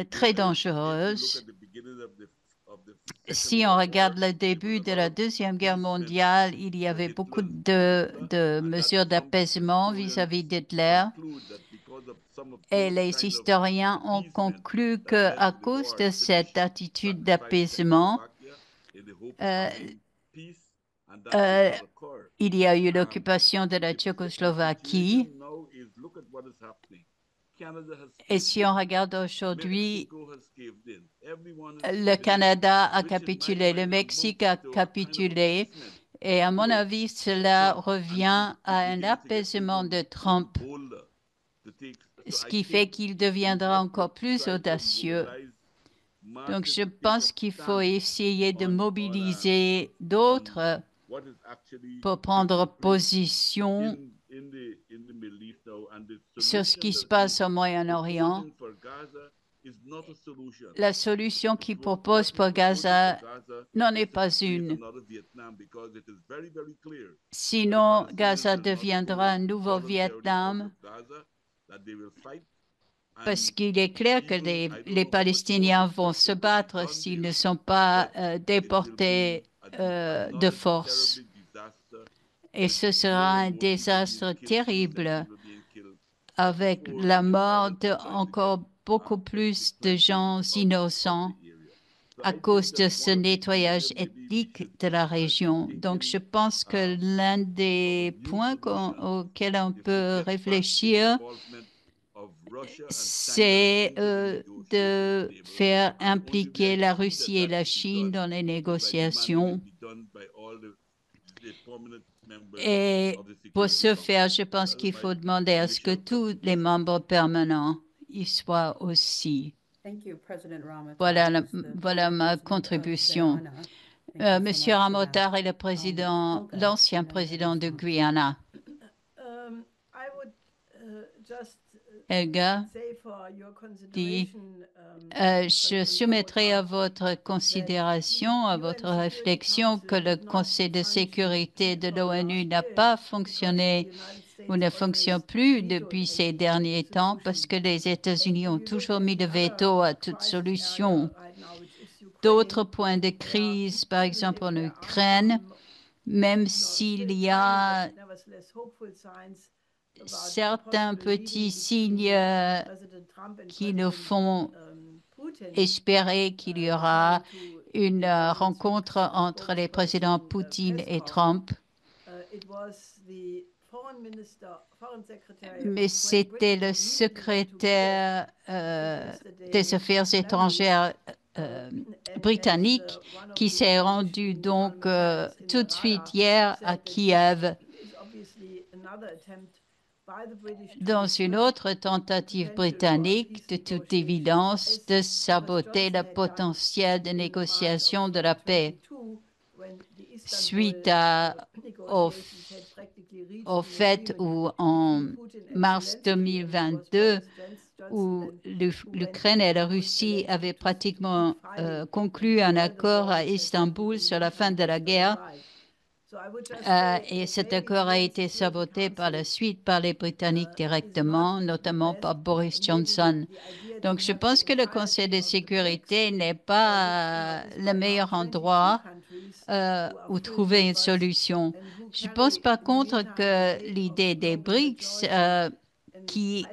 très dangereuse. Si on regarde le début de la Deuxième Guerre mondiale, il y avait beaucoup de mesures d'apaisement vis-à-vis d'Hitler. Et les historiens ont conclu qu'à cause de cette attitude d'apaisement, il y a eu l'occupation de la Tchécoslovaquie. Et si on regarde aujourd'hui, le Canada a capitulé, le Mexique a capitulé. Et à mon avis, cela revient à un apaisement de Trump, ce qui fait qu'il deviendra encore plus audacieux. Donc, je pense qu'il faut essayer de mobiliser d'autres pour prendre position sur ce qui se passe au Moyen-Orient. La solution qu'il propose pour Gaza n'en est pas une. Sinon, Gaza deviendra un nouveau Vietnam, parce qu'il est clair que les Palestiniens vont se battre s'ils ne sont pas déportés de force. Et ce sera un désastre terrible, avec la mort de encore beaucoup plus de gens innocents à cause de ce nettoyage ethnique de la région. Donc, je pense que l'un des points auxquels on peut réfléchir, c'est de faire impliquer la Russie et la Chine dans les négociations. Et pour ce faire, je pense qu'il faut demander à ce que tous les membres permanents y soient aussi. Voilà ma contribution. Monsieur Ramotar est l'ancien président de Guyana. Helga dit, je soumettrai à votre considération, à votre réflexion, que le Conseil de sécurité de l'ONU n'a pas fonctionné ou ne fonctionne plus depuis ces derniers temps parce que les États-Unis ont toujours mis le veto à toute solution. D'autres points de crise, par exemple en Ukraine, même s'il y a certains petits signes qui nous font espérer qu'il y aura une rencontre entre les présidents Poutine et Trump. Mais c'était le secrétaire des Affaires étrangères britannique qui s'est rendu donc tout de suite hier à Kiev dans une autre tentative britannique, de toute évidence, de saboter le potentiel de négociation de la paix. Suite au fait où en mars 2022, où l'Ukraine et la Russie avaient pratiquement conclu un accord à Istanbul sur la fin de la guerre, et cet accord a été saboté par la suite par les Britanniques directement, notamment par Boris Johnson. Donc, je pense que le Conseil de sécurité n'est pas le meilleur endroit où trouver une solution. Je pense par contre que l'idée des BRICS, qui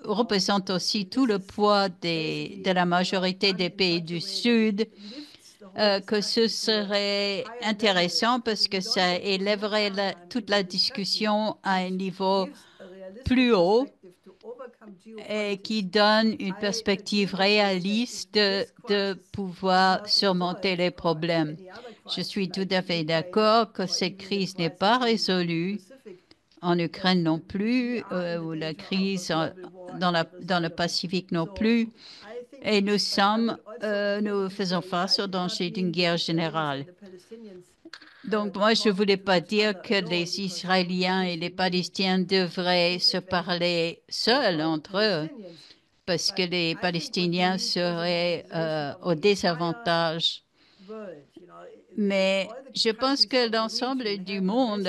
représente aussi tout le poids de la majorité des pays du Sud, que ce serait intéressant parce que ça élèverait toute la discussion à un niveau plus haut et qui donne une perspective réaliste de pouvoir surmonter les problèmes. Je suis tout à fait d'accord que cette crise n'est pas résolue, en Ukraine non plus, ou la crise dans le Pacifique non plus. Et nous faisons face au danger d'une guerre générale. Donc, moi, je ne voulais pas dire que les Israéliens et les Palestiniens devraient se parler seuls entre eux, parce que les Palestiniens seraient au désavantage. Mais je pense que l'ensemble du monde,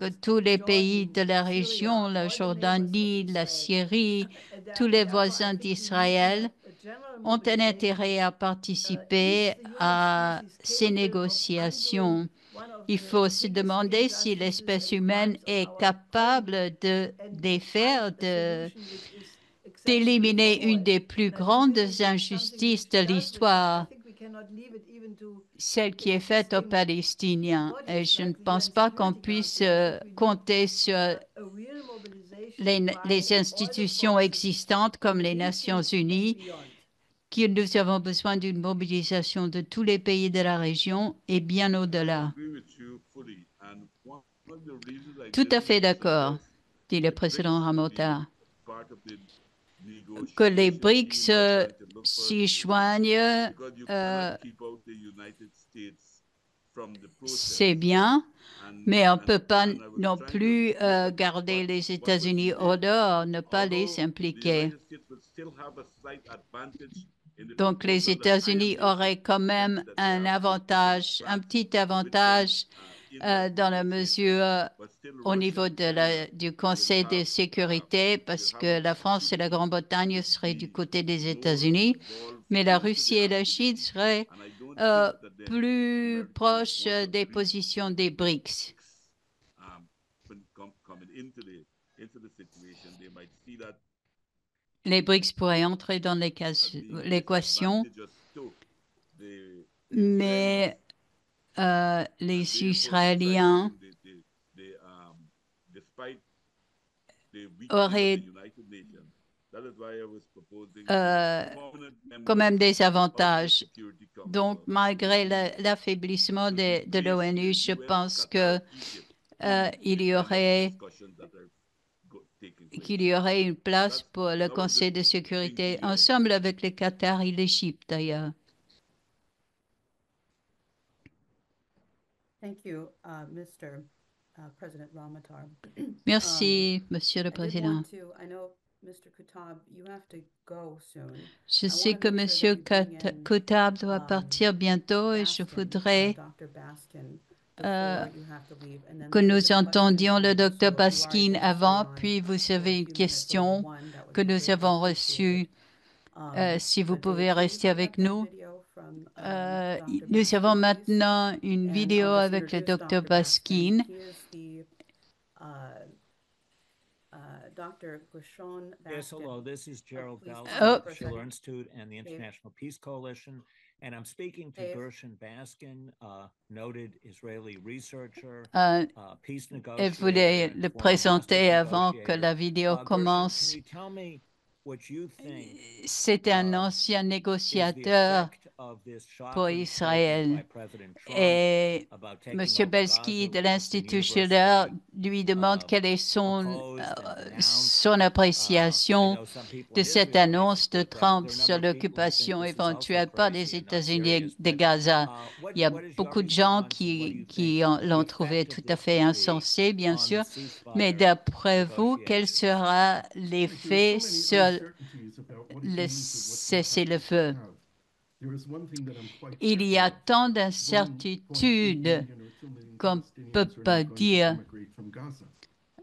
que tous les pays de la région, la Jordanie, la Syrie, tous les voisins d'Israël, ont un intérêt à participer à ces négociations. Il faut se demander si l'espèce humaine est capable de défaire, d'éliminer une des plus grandes injustices de l'histoire, celle qui est faite aux Palestiniens. Et je ne pense pas qu'on puisse compter sur les institutions existantes comme les Nations Unies, que nous avons besoin d'une mobilisation de tous les pays de la région et bien au-delà. Tout à fait d'accord, dit le président Ramota. Que les BRICS s'y joignent, c'est bien, mais on ne peut pas non plus garder les États-Unis au dehors, ne pas les impliquer. Donc, les États-Unis auraient quand même un avantage, un petit avantage dans la mesure au niveau du Conseil de sécurité, parce que la France et la Grande-Bretagne seraient du côté des États-Unis, mais la Russie et la Chine seraient plus proches des positions des BRICS. Les BRICS pourraient entrer dans l'équation, mais les Israéliens auraient quand même des avantages. Donc, malgré l'affaiblissement de l'ONU, je pense qu'il y aurait une place pour le Conseil de sécurité, ensemble avec le Qatar et l'Égypte d'ailleurs. Merci, Monsieur le Président. Je sais que Monsieur Koutab doit partir bientôt et je voudrais que nous entendions le Dr Baskin avant, puis vous avez une question que nous avons reçue. Si vous pouvez rester avec nous. Nous avons maintenant une vidéo avec le Dr Baskin. Yes, hello. This is Gerald Galvin of the Schiller Institute and the International Peace Coalition, and I'm speaking to Gershon Baskin, noted Israeli researcher, peace negotiator. Et vous voulez le présenter avant que la vidéo commence. C'est un ancien négociateur pour Israël. Et M. Belsky de l'Institut Schiller lui demande quelle est son appréciation de cette annonce de Trump sur l'occupation éventuelle par les États-Unis de Gaza. Il y a beaucoup de gens qui l'ont trouvé tout à fait insensé, bien sûr, mais d'après vous, quel sera l'effet sur le cessez-le-feu? Il y a tant d'incertitudes qu'on ne peut pas dire,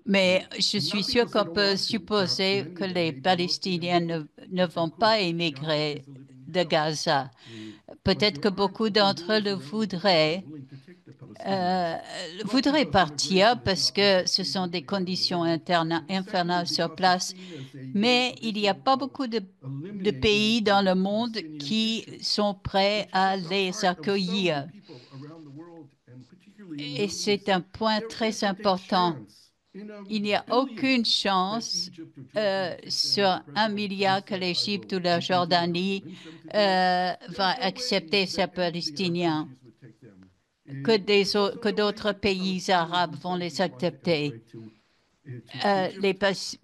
mais je suis sûre qu'on peut supposer que les Palestiniens ne vont pas émigrer de Gaza. Peut-être que beaucoup d'entre eux le voudraient partir parce que ce sont des conditions infernales sur place, mais il n'y a pas beaucoup de pays dans le monde qui sont prêts à les accueillir. Et c'est un point très important. Il n'y a aucune chance sur 1 milliard que l'Égypte ou la Jordanie va accepter ces Palestiniens, que d'autres pays arabes vont les accepter. Les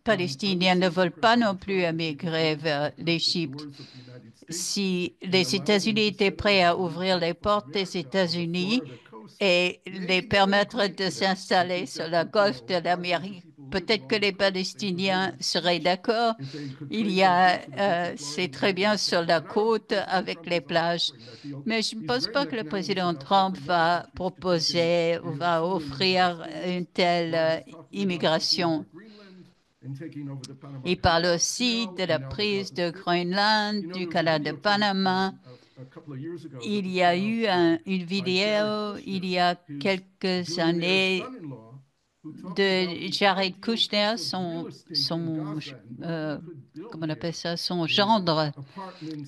Palestiniens ne veulent pas non plus émigrer vers l'Égypte. Si les États-Unis étaient prêts à ouvrir les portes des États-Unis et les permettre de s'installer sur la golfe de l'Amérique peut-être que les Palestiniens seraient d'accord. C'est très bien sur la côte avec les plages. Mais je ne pense pas que le président Trump va proposer ou va offrir une telle immigration. Il parle aussi de la prise de Groenland, du canal de Panama. Il y a eu une vidéo il y a quelques années de Jared Kushner, comment on appelle ça, son gendre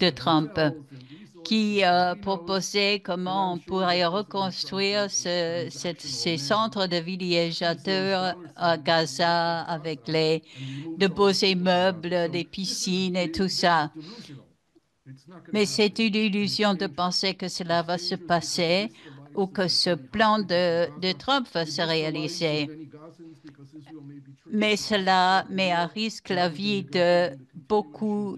de Trump, qui proposait comment on pourrait reconstruire ces centres de villégiateurs à Gaza avec de beaux immeubles, des piscines et tout ça. Mais c'est une illusion de penser que cela va se passer ou que ce plan de Trump va se réaliser. Mais cela met à risque la vie de beaucoup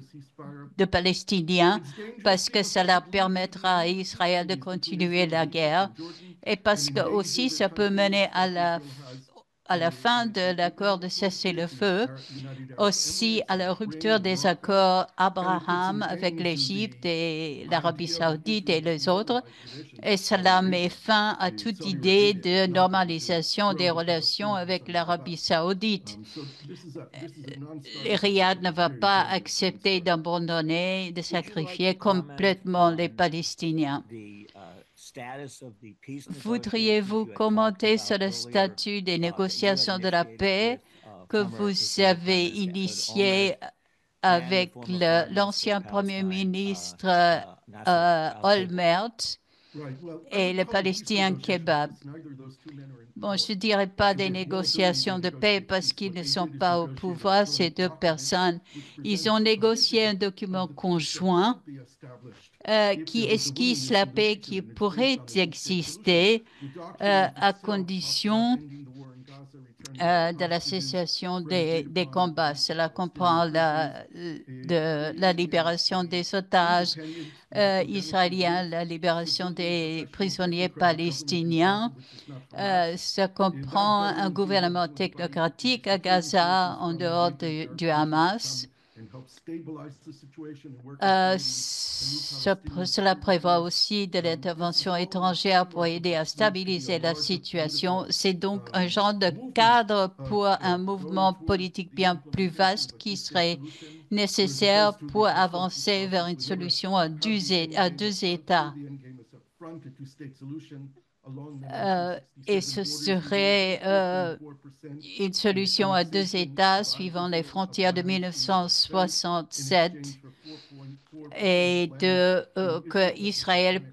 de Palestiniens parce que cela permettra à Israël de continuer la guerre et parce que aussi ça peut mener à la fin de l'accord de cessez-le-feu, aussi à la rupture des accords Abraham avec l'Égypte et l'Arabie saoudite et les autres. Et cela met fin à toute idée de normalisation des relations avec l'Arabie saoudite. Riyad ne va pas accepter d'abandonner, de sacrifier complètement les Palestiniens. Voudriez-vous commenter sur le statut des négociations de la paix que vous avez initiées avec l'ancien Premier ministre Olmert et le Palestinien Kebab? Bon, je ne dirais pas des négociations de paix parce qu'ils ne sont pas au pouvoir, ces deux personnes. Ils ont négocié un document conjoint qui esquisse la paix qui pourrait exister à condition de la cessation des combats. Cela comprend la libération des otages israéliens, la libération des prisonniers palestiniens. Ça comprend un gouvernement technocratique à Gaza en dehors du Hamas. Cela prévoit aussi de l'intervention étrangère pour aider à stabiliser la situation. C'est donc un genre de cadre pour un mouvement politique bien plus vaste qui serait nécessaire pour avancer vers une solution à deux États. Et ce serait une solution à deux États suivant les frontières de 1967 et que Israël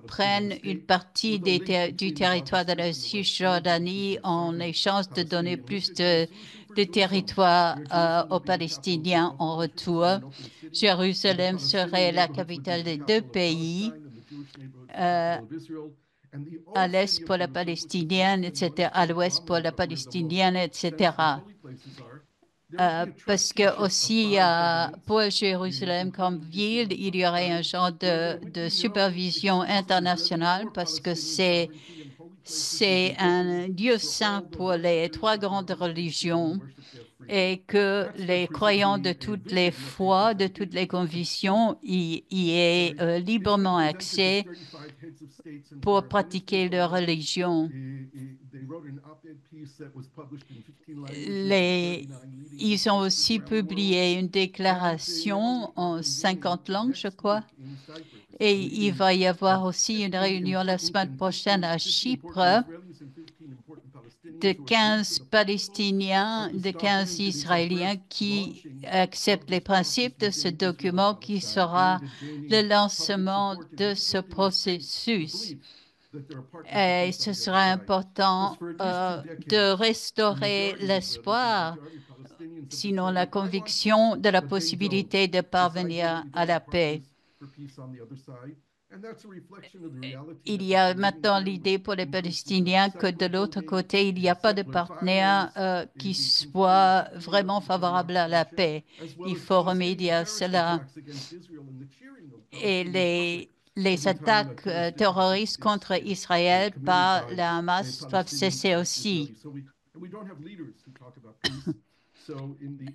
prenne une partie du territoire de la Cisjordanie en échange de donner plus de territoire aux Palestiniens en retour. Jérusalem serait la capitale des deux pays. À l'est pour la palestinienne, etc., à l'ouest pour la palestinienne, etc. Parce que aussi pour Jérusalem comme ville, il y aurait un genre de supervision internationale parce que c'est un lieu saint pour les trois grandes religions et que les croyants de toutes les foi, de toutes les convictions y aient librement accès pour pratiquer leur religion. Ils ont aussi publié une déclaration en 50 langues, je crois. Et il va y avoir aussi une réunion la semaine prochaine à Chypre de 15 Palestiniens, de 15 Israéliens qui acceptent les principes de ce document qui sera le lancement de ce processus. Et ce sera important de restaurer l'espoir, sinon la conviction de la possibilité de parvenir à la paix. Il y a maintenant l'idée pour les Palestiniens que de l'autre côté, il n'y a pas de partenaire qui soit vraiment favorable à la paix. Il faut remédier à cela. Et les attaques terroristes contre Israël par la Hamas doivent cesser aussi.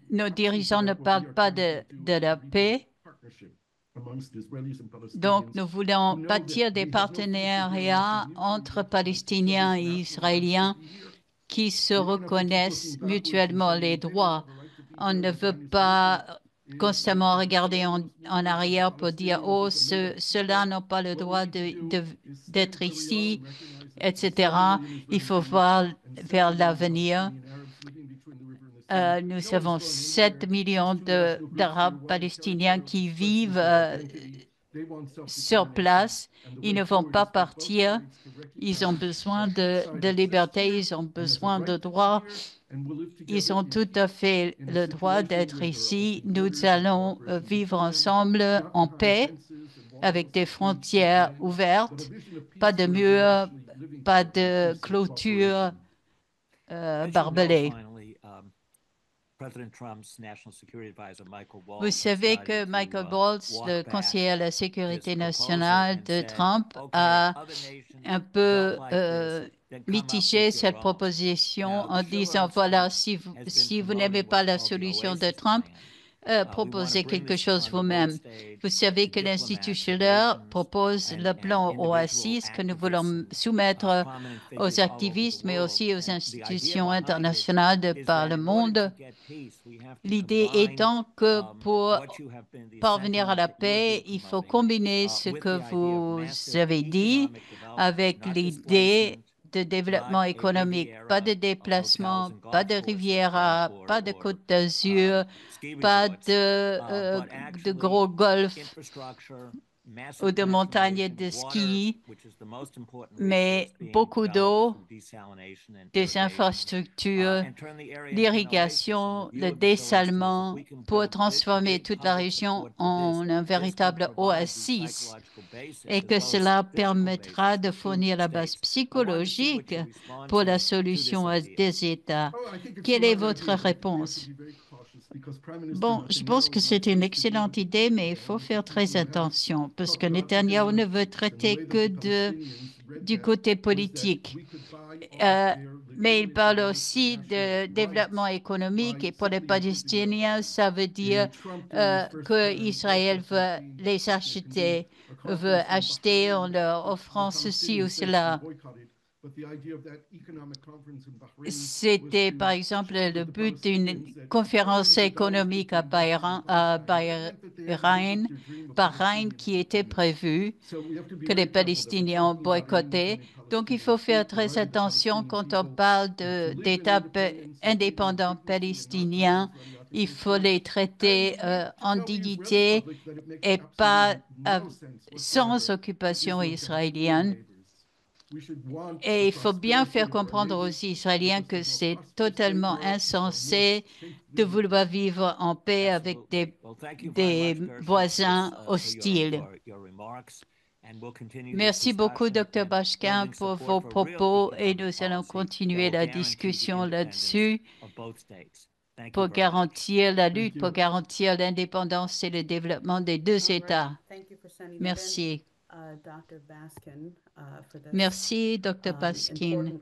Nos dirigeants ne parlent pas de la paix. Donc, nous voulons bâtir des partenariats entre Palestiniens et Israéliens qui se reconnaissent mutuellement les droits. On ne veut pas constamment regarder en arrière pour dire « Oh, ceux-là n'ont pas le droit d'être ici, etc. » Il faut voir vers l'avenir. Nous avons 7 millions d'Arabes palestiniens qui vivent sur place. Ils ne vont pas partir. Ils ont besoin de liberté, ils ont besoin de droits. Ils ont tout à fait le droit d'être ici. Nous allons vivre ensemble en paix, avec des frontières ouvertes, pas de murs, pas de clôtures barbelées. Vous savez que Michael Waltz, le conseiller à la sécurité nationale de Trump, a un peu mitigé cette proposition en disant, voilà, si vous n'aimez pas la solution de Trump, proposez quelque chose vous-même. Vous savez que l'Institut Schiller propose le plan OASIS que nous voulons soumettre aux activistes, mais aussi aux institutions internationales de par le monde. L'idée étant que pour parvenir à la paix, il faut combiner ce que vous avez dit avec l'idée de développement économique, pas de déplacement, pas de Riviera, pas de Côte d'Azur, pas de gros golf ou de montagnes de ski, mais beaucoup d'eau, des infrastructures, l'irrigation, le dessalement pour transformer toute la région en un véritable oasis et que cela permettra de fournir la base psychologique pour la solution à des États. Quelle est votre réponse? Bon, je pense que c'est une excellente idée, mais il faut faire très attention parce que Netanyahou ne veut traiter que du côté politique. Mais il parle aussi de développement économique et pour les Palestiniens, ça veut dire qu'Israël veut les acheter, veut acheter en leur offrant ceci ou cela. C'était, par exemple, le but d'une conférence économique à Bahreïn qui était prévue, que les Palestiniens ont boycotté. Donc, il faut faire très attention quand on parle d'États indépendants palestiniens. Il faut les traiter en dignité et pas sans occupation israélienne. Et il faut bien faire comprendre aux Israéliens que c'est totalement insensé de vouloir vivre en paix avec des voisins hostiles. Merci beaucoup, Dr. Bashkin, pour vos propos et nous allons continuer la discussion là-dessus pour garantir la lutte, pour garantir l'indépendance et le développement des deux États. Merci. Merci, Dr. Baskin,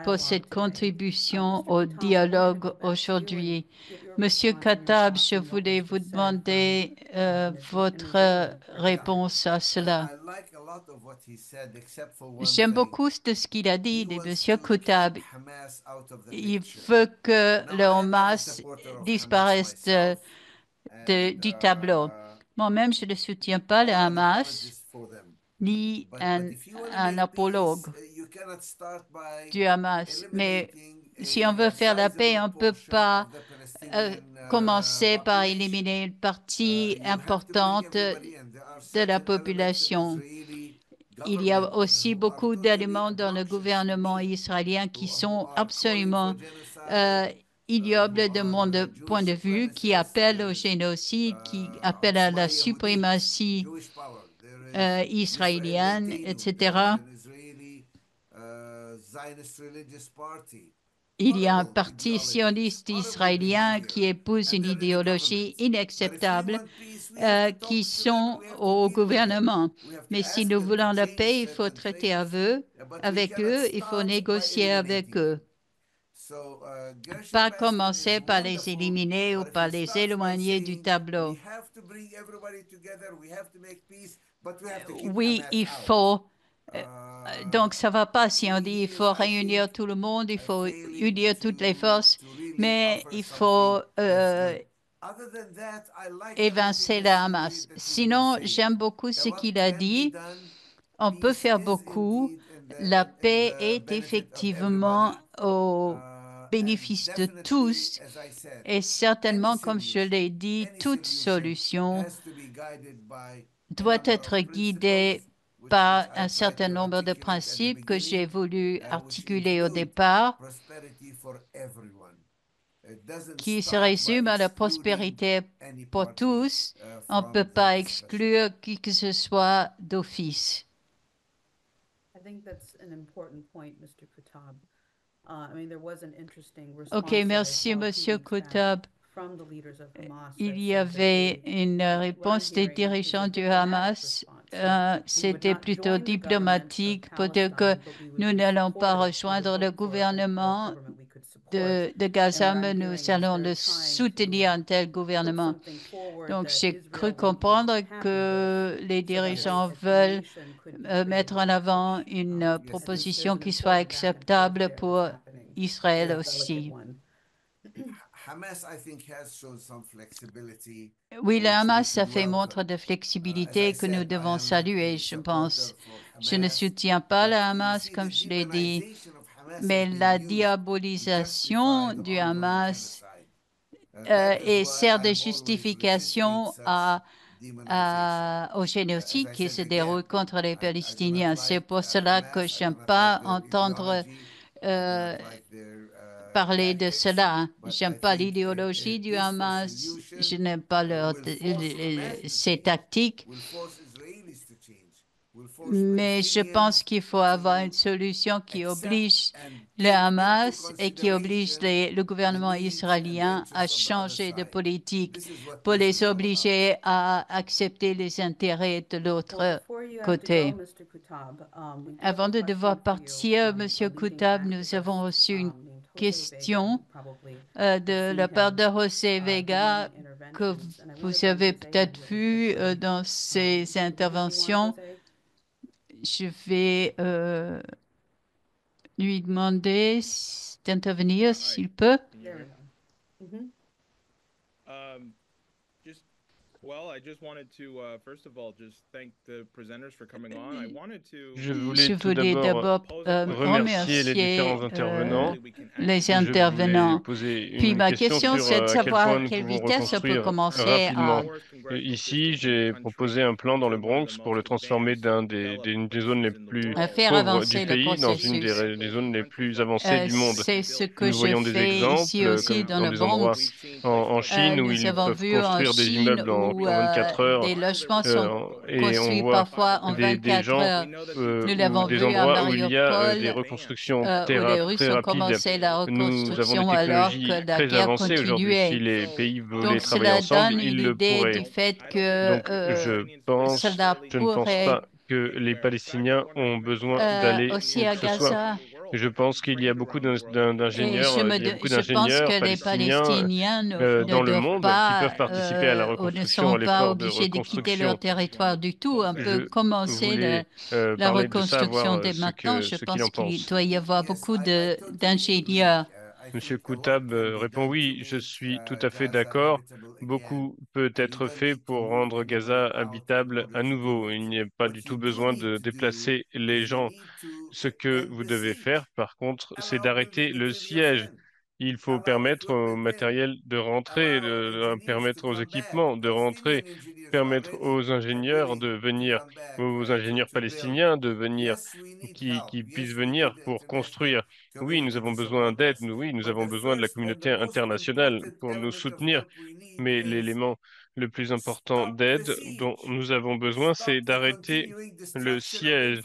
pour cette contribution au dialogue aujourd'hui. Monsieur Khattab, je voulais vous demander votre réponse à cela. J'aime beaucoup ce qu'il a dit, Monsieur Khattab. Il veut que le Hamas disparaisse du tableau. Moi-même, je ne soutiens pas le Hamas, ni un apologue du Hamas. Mais si on veut faire la paix, on ne peut pas commencer par éliminer une partie importante de la population. Il y a aussi beaucoup d'éléments dans le gouvernement israélien qui sont absolument ignobles de mon point de vue, qui appellent au génocide, qui appellent à la suprématie israélienne, etc. Il y a un parti sioniste israélien qui épouse une idéologie inacceptable qui sont au gouvernement. Mais si nous voulons la paix, il faut traiter avec eux, il faut négocier avec eux. Pas commencer par les éliminer ou par les éloigner du tableau. Oui, il faut. Donc, ça ne va pas si on dit il faut réunir tout le monde, il faut unir toutes les forces, mais il faut évincer le Hamas. Sinon, j'aime beaucoup ce qu'il a dit. On peut faire beaucoup. La paix est effectivement au bénéfice de tous et certainement, comme je l'ai dit, toute solution doit être guidée par un certain nombre de principes que j'ai voulu articuler au départ, qui se résument à la prospérité pour tous. On ne peut pas exclure qui que ce soit d'office. OK, merci, Monsieur Koutab. Il y avait une réponse des dirigeants du Hamas. C'était plutôt diplomatique. Peut-être que nous n'allons pas rejoindre le gouvernement de Gaza, mais nous allons le soutenir, un tel gouvernement. Donc, j'ai cru comprendre que les dirigeants veulent mettre en avant une proposition qui soit acceptable pour Israël aussi. Oui, le Hamas a fait montre de flexibilité que nous devons saluer, je pense. Je ne soutiens pas le Hamas, comme je l'ai dit, mais la diabolisation du Hamas sert de justification au génocide qui se déroule contre les Palestiniens. C'est pour cela que je n'aime pas entendre parler de cela. J'aime pas l'idéologie du Hamas, je n'aime pas ses tactiques, mais je pense qu'il faut avoir une solution qui oblige le Hamas et qui oblige le gouvernement israélien à changer de politique pour les obliger à accepter les intérêts de l'autre côté. Avant de devoir partir, Monsieur Koutab, nous avons reçu une question de la part de José Vega que vous avez peut-être vu dans ses interventions. Je vais lui demander d'intervenir s'il peut. Je voulais d'abord remercier les différents intervenants. Puis ma question, c'est de savoir à quelle vitesse on peut commencer à... Ici, j'ai proposé un plan dans le Bronx pour le transformer d'une des zones les plus pauvres du pays dans une des zones les plus avancées du monde. C'est ce que Nous voyons je des fais exemples ici aussi dans le des Bronx. endroits en Chine où Nous ils avons peuvent vu en construire des Chine immeubles en où 24 heures des logements sont et on construits voit parfois en des 24 gens heures. Nous ou l'avons des vu à endroits où il y a Mariupol, des reconstructions où les Russes très ont rapides. commencé la Nous avons des reconstruction alors que technologies la très guerre avancées aujourd'hui. Si continuait. les pays voulaient Donc travailler cela ensemble, donne ils une le idée pourraient. du fait que Donc, cela je ne pense pourrait pas que les Palestiniens ont besoin d'aller aussi où à que ce soit. Gaza. Je pense qu'il y a beaucoup d'ingénieurs, il y a beaucoup Je pense d'ingénieurs que les palestiniens Palestiniens dans ne le doivent monde qui peuvent pas participer à la ou ne reconstruction, sont à pas l'effort de obligés de quitter leur reconstruction. territoire du tout. On peut Je commencer voulais la parler de ça, reconstruction voir dès maintenant. Je ce qu'il en pense qu'il pense. doit y avoir beaucoup d'ingénieurs. Monsieur Koutab répond oui, je suis tout à fait d'accord. Beaucoup peut être fait pour rendre Gaza habitable à nouveau. Il n'y a pas du tout besoin de déplacer les gens. Ce que vous devez faire, par contre, c'est d'arrêter le siège. Il faut permettre au matériel de rentrer, permettre aux équipements de rentrer, permettre aux ingénieurs de venir, aux ingénieurs palestiniens de venir, qui puissent venir pour construire. Oui, nous avons besoin d'aide. Oui, nous avons besoin de la communauté internationale pour nous soutenir. Mais l'élément le plus important d'aide dont nous avons besoin, c'est d'arrêter le siège,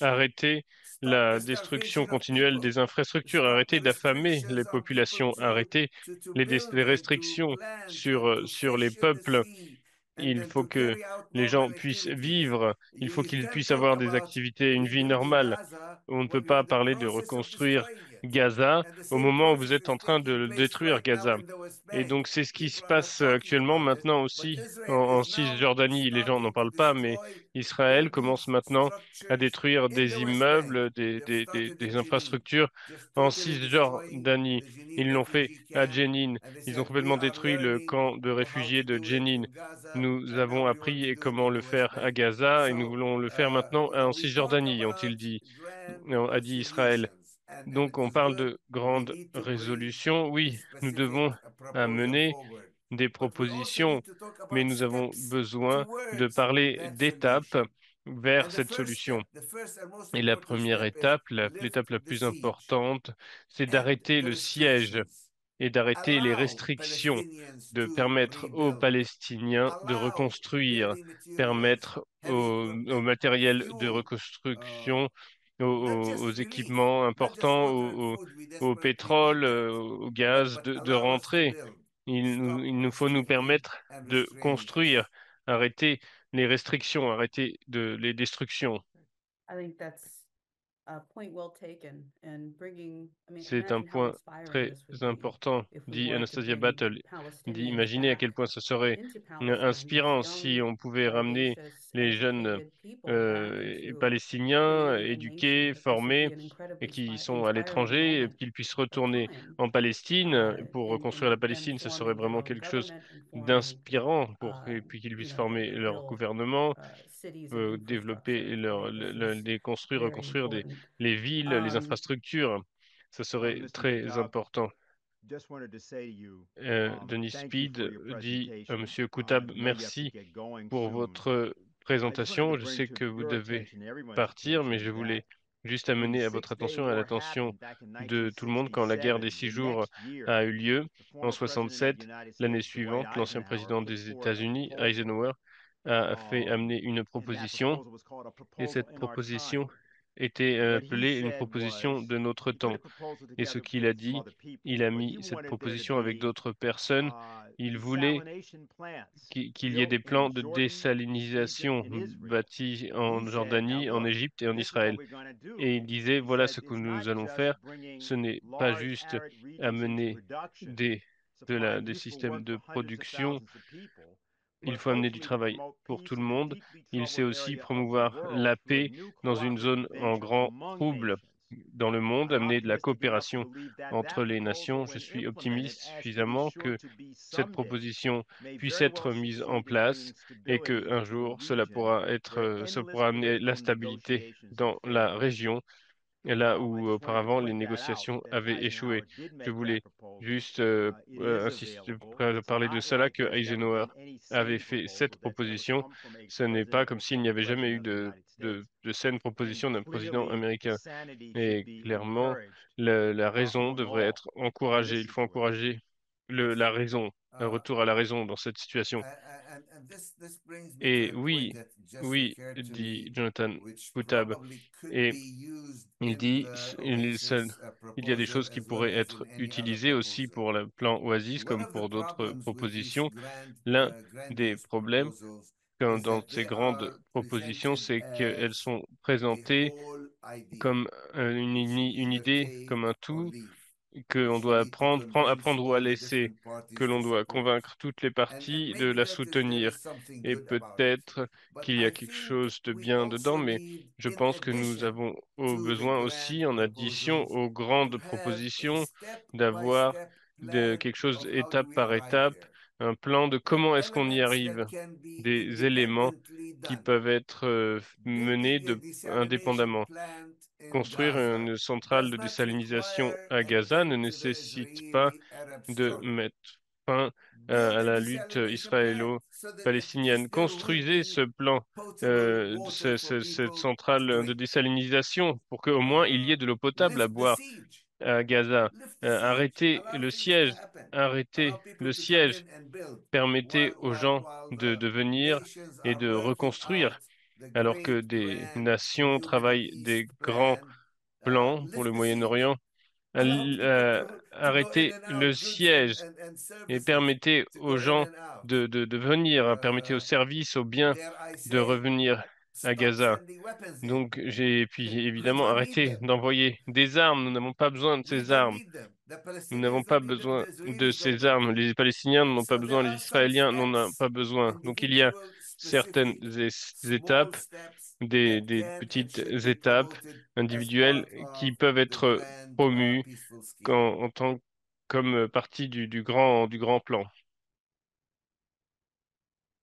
arrêter la destruction continuelle des infrastructures, arrêter d'affamer les populations, arrêter les restrictions sur les peuples. Il faut que les gens puissent vivre, il faut qu'ils puissent avoir des activités, une vie normale. On ne peut pas parler de reconstruire Gaza au moment où vous êtes en train de détruire Gaza. Et donc, c'est ce qui se passe actuellement maintenant aussi en Cisjordanie. Les gens n'en parlent pas, mais Israël commence maintenant à détruire des immeubles, des infrastructures en Cisjordanie. Ils l'ont fait à Jenin. Ils ont complètement détruit le camp de réfugiés de Jenin. Nous avons appris comment le faire à Gaza et nous voulons le faire maintenant en Cisjordanie, ont-ils dit, a dit Israël. Donc, on parle de grandes résolutions. Oui, nous devons amener des propositions, mais nous avons besoin de parler d'étapes vers cette solution. Et la première étape, l'étape la plus importante, c'est d'arrêter le siège et d'arrêter les restrictions, de permettre aux Palestiniens de reconstruire, permettre au matériel de reconstruction, aux équipements importants, au pétrole, au gaz, de rentrer. Il nous faut nous permettre de construire, arrêter les restrictions, arrêter les destructions. I think that's a point well taken and bringing, I mean, C'est un imagine how point inspiring très this would be important, if we dit were to Anastasia bring Battle. Dit, Palestinians imaginez à quel back point ce serait into Palestine, these inspirant si young, on pouvait ramener audacious, les jeunes educated people back Palestiniens creating a éduqués, nation. This would formés be an et incredibly qui sont à inspiring l'étranger, et moment qu'ils puissent of retourner time en Palestine pour reconstruire la them Palestine. Ce serait forming their vraiment own quelque chose government and forming, d'inspirant et puis qu'ils puissent former their leur real gouvernement, cities and développer infrastructure. I think this is very reconstruire important. les villes, les infrastructures. Ça serait très important. Denis Speed dit à Monsieur Koutab, merci pour votre présentation. Je sais que vous devez partir, mais je voulais juste amener à votre attention et à l'attention de tout le monde quand la guerre des 6 jours a eu lieu en 67. L'année suivante, l'ancien président des États-Unis, Eisenhower, a fait amener une proposition et cette proposition était appelée une proposition de notre temps. Et ce qu'il a dit, il a mis cette proposition avec d'autres personnes. Il voulait qu'il y ait des plans de désalinisation bâtis en Jordanie, en Égypte et en Israël. Et il disait, voilà ce que nous allons faire. Ce n'est pas juste amener des systèmes de production. Il faut amener du travail pour tout le monde. Il sait aussi promouvoir la paix dans une zone en grand trouble dans le monde, amener de la coopération entre les nations. Je suis optimiste suffisamment que cette proposition puisse être mise en place et que un jour ça pourra amener la stabilité dans la région, là où auparavant les négociations avaient échoué. Je voulais juste parler de cela que Eisenhower avait fait cette proposition. Ce n'est pas comme s'il n'y avait jamais eu de saine proposition d'un président américain. Et clairement, la raison devrait être encouragée. Il faut encourager la raison, un retour à la raison dans cette situation. Et oui, oui, dit Jonathan Koutab, et il dit il y a des choses qui pourraient être utilisées aussi pour le plan Oasis comme pour d'autres propositions. L'un des problèmes dans ces grandes propositions, c'est qu'elles sont présentées comme une idée, comme un tout, qu'on doit apprendre ou à laisser, que l'on doit convaincre toutes les parties de la soutenir. Et peut-être qu'il y a quelque chose de bien dedans, mais je pense que nous avons besoin aussi, en addition aux grandes propositions, d'avoir quelque chose étape par étape, un plan de comment est-ce qu'on y arrive, des éléments qui peuvent être menés indépendamment. Construire une centrale de désalinisation à Gaza ne nécessite pas de mettre fin à la lutte israélo-palestinienne. Construisez ce plan, cette centrale de désalinisation pour qu'au moins il y ait de l'eau potable à boire à Gaza. Arrêtez le siège, arrêtez le siège. Permettez aux gens de venir et de reconstruire alors que des nations travaillent des grands plans pour le Moyen-Orient. Arrêtez le siège et permettez aux gens de venir, permettez aux services, aux biens de revenir. à Gaza. Donc j'ai puis évidemment arrêté d'envoyer des armes. Nous n'avons pas besoin de ces armes. Nous n'avons pas besoin de ces armes. Les Palestiniens n'en ont pas besoin. Les Israéliens n'en ont pas besoin. Donc il y a certaines étapes, des petites étapes individuelles qui peuvent être promues en tant comme partie du grand plan,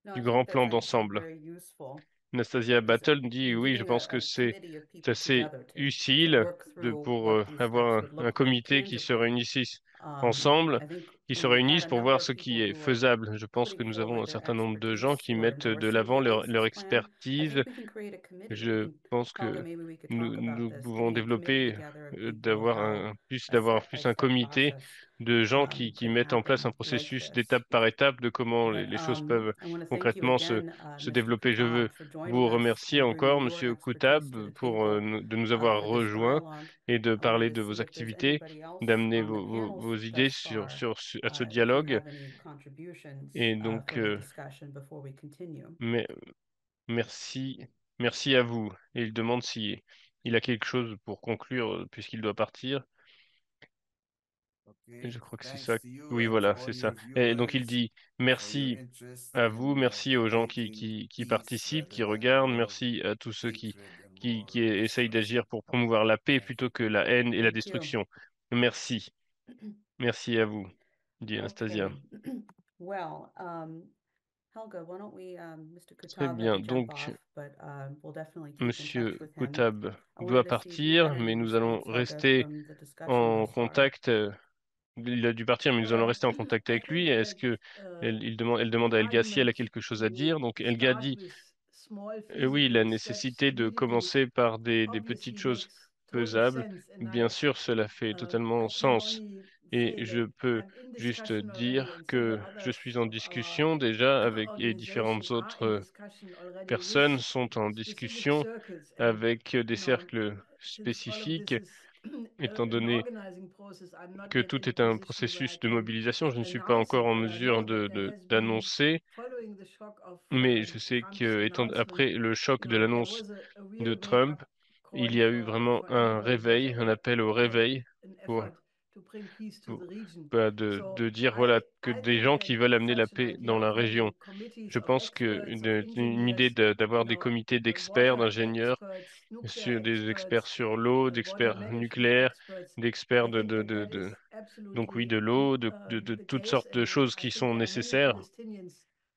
No, du I grand think plan that's actually d'ensemble. very useful. Nastasia Is Battle dit in oui, je getting pense que a committee of c'est people assez together to utile work de through pour what these steps avoir would un look like comité qui se tangibly. réunisse ensemble, I think qui se we've had réunissent a pour number voir of ce qui people est who are faisable. Je pense que putting nous avons forward un their certain nombre de gens expertise qui who are mettent de endorsing l'avant the leur ACES plan. I expertise. think we can create a committee. We Je can, pense Helga, que maybe we could talk about nous this, pouvons getting a committee développer, together of people d'avoir without d'avoir a plus un step-by-step comité process de gens qui can mettent en place happen un like processus this. d'étape par étape de comment But les choses peuvent I want to thank you concrètement again, se Mr. développer. Je veux Kutab, for joining vous us remercier and encore, bringing your Monsieur expertise to Koutab, the pour table de nous avoir for this rejoints dialogue. et de I parler wanted de to vos see if there's activités, anybody else d'amener on the panels vos idées thus far, à ce if you dialogue. have any contributions Et donc, for the discussion before we continue. mais, merci, merci à vous. Et il demande si il a quelque chose pour conclure, puisqu'il doit partir. Et je crois que c'est ça. Oui, voilà, c'est ça. Et donc il dit merci à vous, merci aux gens qui participent, qui regardent, merci à tous ceux qui essayent d'agir pour promouvoir la paix plutôt que la haine et la Thank you. destruction. Merci. Merci à vous, dit Anastasia. Okay. Well, Helga, why don't we, Mr. Très Kutab had bien. to jump Donc, off, but we'll definitely keep in touch Monsieur with him. Koutab I doit wanted to see if you had partir, mais any nous allons response, Helga, rester from the discussion en thus far. contact. Il a dû partir, mais nous allons Well, rester en contact I avec lui. think Est-ce that que elle demande à the Elga si elle a argument quelque chose à to dire? Donc Elga start dit with small oui, la feasible steps nécessité de immediately commencer par des petites obviously choses makes total faisables. sense. And Bien sûr, cela fait totalement I can sens. only Et say je that peux I'm in juste discussion already, dire and que several je others suis en of our discussion déjà avec et organization différentes are in autres discussion already personnes with sont en specific discussion circles. And avec des you know, cercles since all of spécifiques, this is étant an donné organizing process, I'm not que yet tout in a est un position where I processus de can mobilisation. Je ne suis pas announce encore it, en but I know mesure that there has been, d'annoncer, following the shock of mais je sais Trump's que announcement, après le choc de there l'annonce was a de real Trump, wake-up il call y a eu vraiment for un everybody who's réveil, un ever appel au had réveil an pour, effort to bring peace to pour- the region. de So dire voilà que I des think gens that qui veulent amener la such an paix idea dans la of région. having committees Je of pense que experts, of une idée engineers, d'avoir des comités d'experts, water d'ingénieurs, experts, nuclear sur des experts experts, sur l'eau, water d'experts management nucléaires, experts, d'experts I think that that is donc oui, absolutely de l'eau, de the toutes case, sortes de and choses I qui think sont there are many nécessaires Palestinians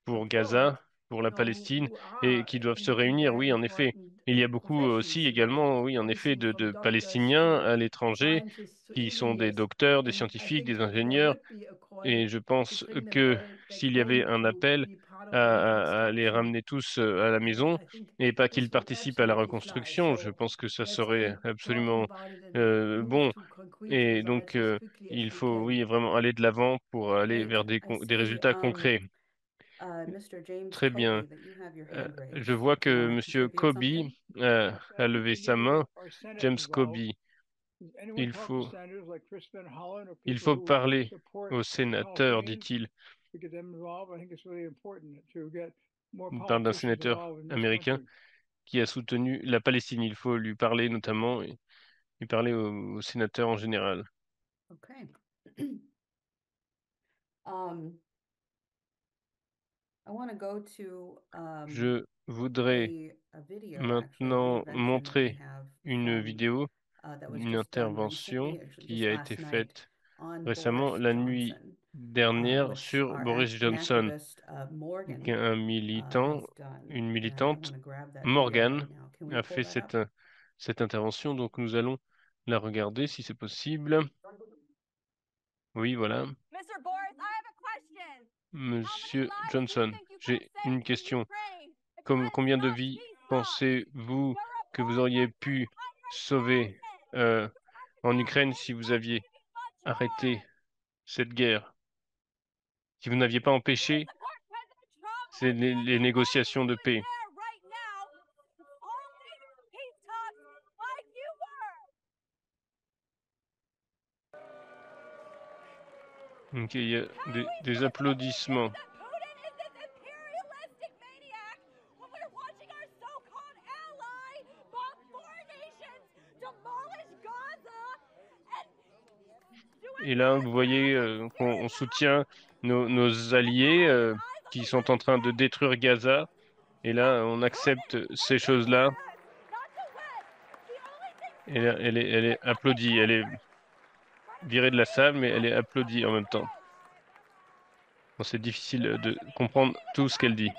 pour for it, Gaza, pour la Palestine, who et are qui doivent se in réunir. very Oui, en effet. important Il y a beaucoup professions, aussi également, oui, en effet, everything from de doctors Palestiniens à to l'étranger scientists to qui sont des engineers. docteurs, des And I scientifiques, think des if there ingénieurs. would be a call Et je to pense bring them que all back s'il y avait home un to appel be part of the à les reconstruction, ramener tous à la maison I think et pas qu'ils this would participent à la absolutely fly. reconstruction, je So pense que ça let's serait keep talking absolument about it and move bon. to concrete Et results donc, as quickly as il we faut, can. oui, vraiment aller de l'avant pour aller Great. vers I des see, résultats concrets. Mr. James Très bien. Kobe, that you have your hand Je raised. vois Do you que want to Monsieur contribute Kobe something? a levé sa main. James Kobe, il faut, il faut parler aux sénateurs, dit-il. Il parle d'un sénateur américain qui a soutenu la Palestine. Il faut lui parler notamment et lui parler aux sénateurs en général. Okay. I want to go to Je voudrais a video, actually, an maintenant intervention that we montrer have une from vidéo, that was une just done recently, intervention actually qui just a été last night, faite on récemment, Boris la nuit Johnson, dernière, which sur our Boris an Johnson, activist Morgan qu'un militant, has done. une And I militante, want to grab that video Morgan, right now. Can we a pull fait that up? cette intervention. Donc nous allons la regarder si c'est possible. Oui, voilà. Monsieur Johnson, j'ai une question. Combien de vies pensez-vous que vous auriez pu sauver en Ukraine si vous aviez arrêté cette guerre? Si vous n'aviez pas empêché les négociations de paix? Ok, il y a des applaudissements. Et là, vous voyez qu'on soutient nos alliés qui sont en train de détruire Gaza. Et là, on accepte ces choses-là. Et là, elle est applaudie. Elle est virée de la salle, mais elle est applaudie en même temps. Bon, c'est difficile de comprendre tout ce qu'elle dit.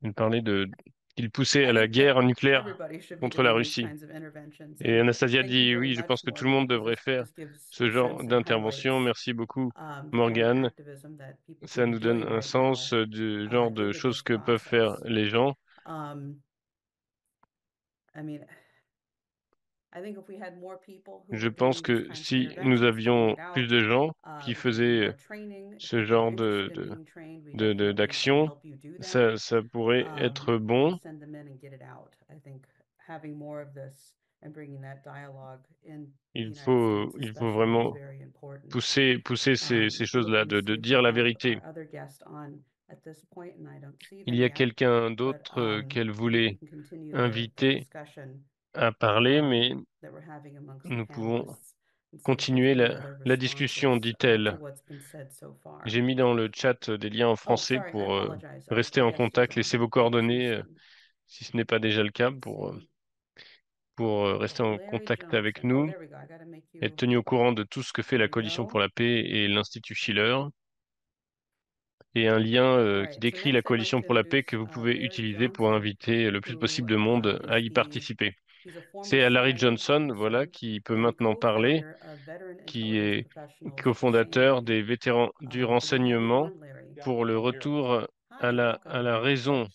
Il parlait qu'il poussait à la guerre nucléaire contre la Russie. Et Anastasia dit, oui, je pense que tout le monde devrait faire ce genre d'intervention. Merci beaucoup, Morgane. Ça nous donne un sens du genre de choses que peuvent faire les gens. Je pense que si nous avions plus de gens qui faisaient ce genre d'action, ça pourrait être bon. Il faut vraiment pousser ces choses-là, de dire la vérité. Il y a quelqu'un d'autre qu'elle voulait inviter à parler, mais nous pouvons continuer la discussion, dit-elle. J'ai mis dans le chat des liens en français pour rester en contact. Laissez vos coordonnées si ce n'est pas déjà le cas pour rester en contact avec nous, être tenu au courant de tout ce que fait la Coalition pour la paix et l'Institut Schiller. Et un lien qui décrit la Coalition pour la paix que vous pouvez utiliser pour inviter le plus possible de monde à y participer. C'est Larry Johnson, voilà, qui peut maintenant parler, qui est cofondateur des vétérans du renseignement pour le retour à la raison.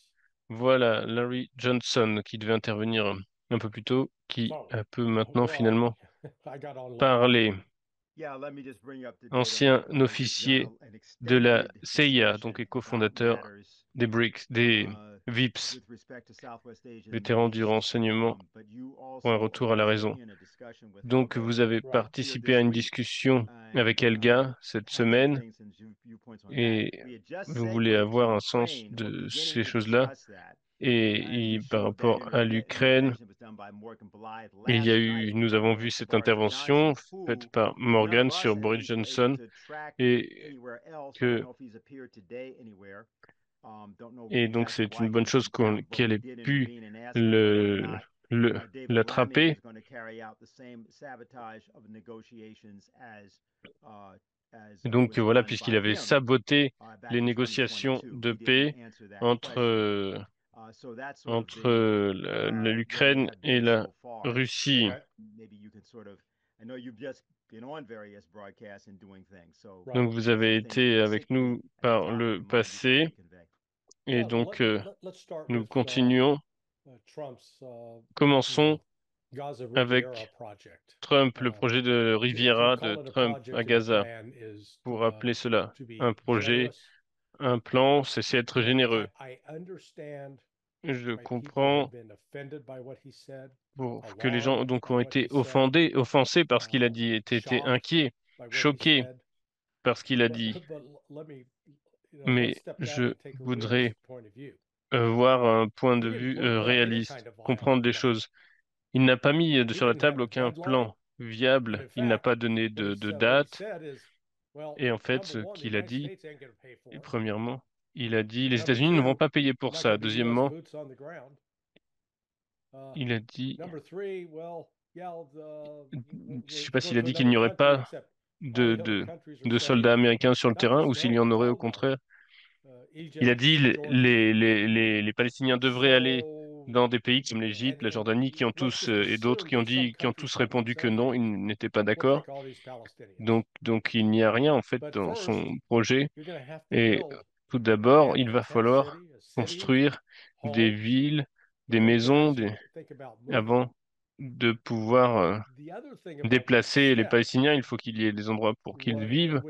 Voilà, Larry Johnson qui devait intervenir un peu plus tôt, qui peut maintenant finalement parler. Ancien officier de la CIA, donc et cofondateur des BRICS, des VIPS, vétéran du renseignement pour un retour à la raison. Donc, vous avez participé à une discussion avec Elga cette semaine et vous voulez avoir un sens de ces choses-là. Et par rapport à l'Ukraine, nous avons vu cette intervention faite par Morgan sur Boris Johnson et donc c'est une bonne chose qu'elle ait pu l'attraper. Donc voilà, puisqu'il avait saboté les négociations de paix entre l'Ukraine et la Russie. Donc vous avez été avec nous par le passé et donc nous continuons. Commençons avec Trump, le projet de Riviera de Trump à Gaza. Pour rappeler cela, un projet, un plan, c'est être généreux. Je comprends pour que les gens donc ont été offensés par ce qu'il a dit, été inquiets, choqués par ce qu'il a dit. Mais je voudrais voir un point de vue réaliste, comprendre des choses. Il n'a pas mis sur la table aucun plan viable, il n'a pas donné de date. Et en fait, ce qu'il a dit, premièrement, il a dit les États-Unis ne vont pas payer pour ça. Deuxièmement, il a dit, je ne sais pas s'il a dit qu'il n'y aurait pas de soldats américains sur le terrain ou s'il y en aurait au contraire. Il a dit les Palestiniens devraient aller dans des pays comme l'Égypte, la Jordanie, qui ont tous et d'autres qui ont tous répondu que non, ils n'étaient pas d'accord. Donc il n'y a rien en fait dans son projet. Et tout d'abord, il va falloir construire des villes, des maisons, avant de pouvoir déplacer les Palestiniens. Il faut qu'il y ait des endroits pour qu'ils vivent.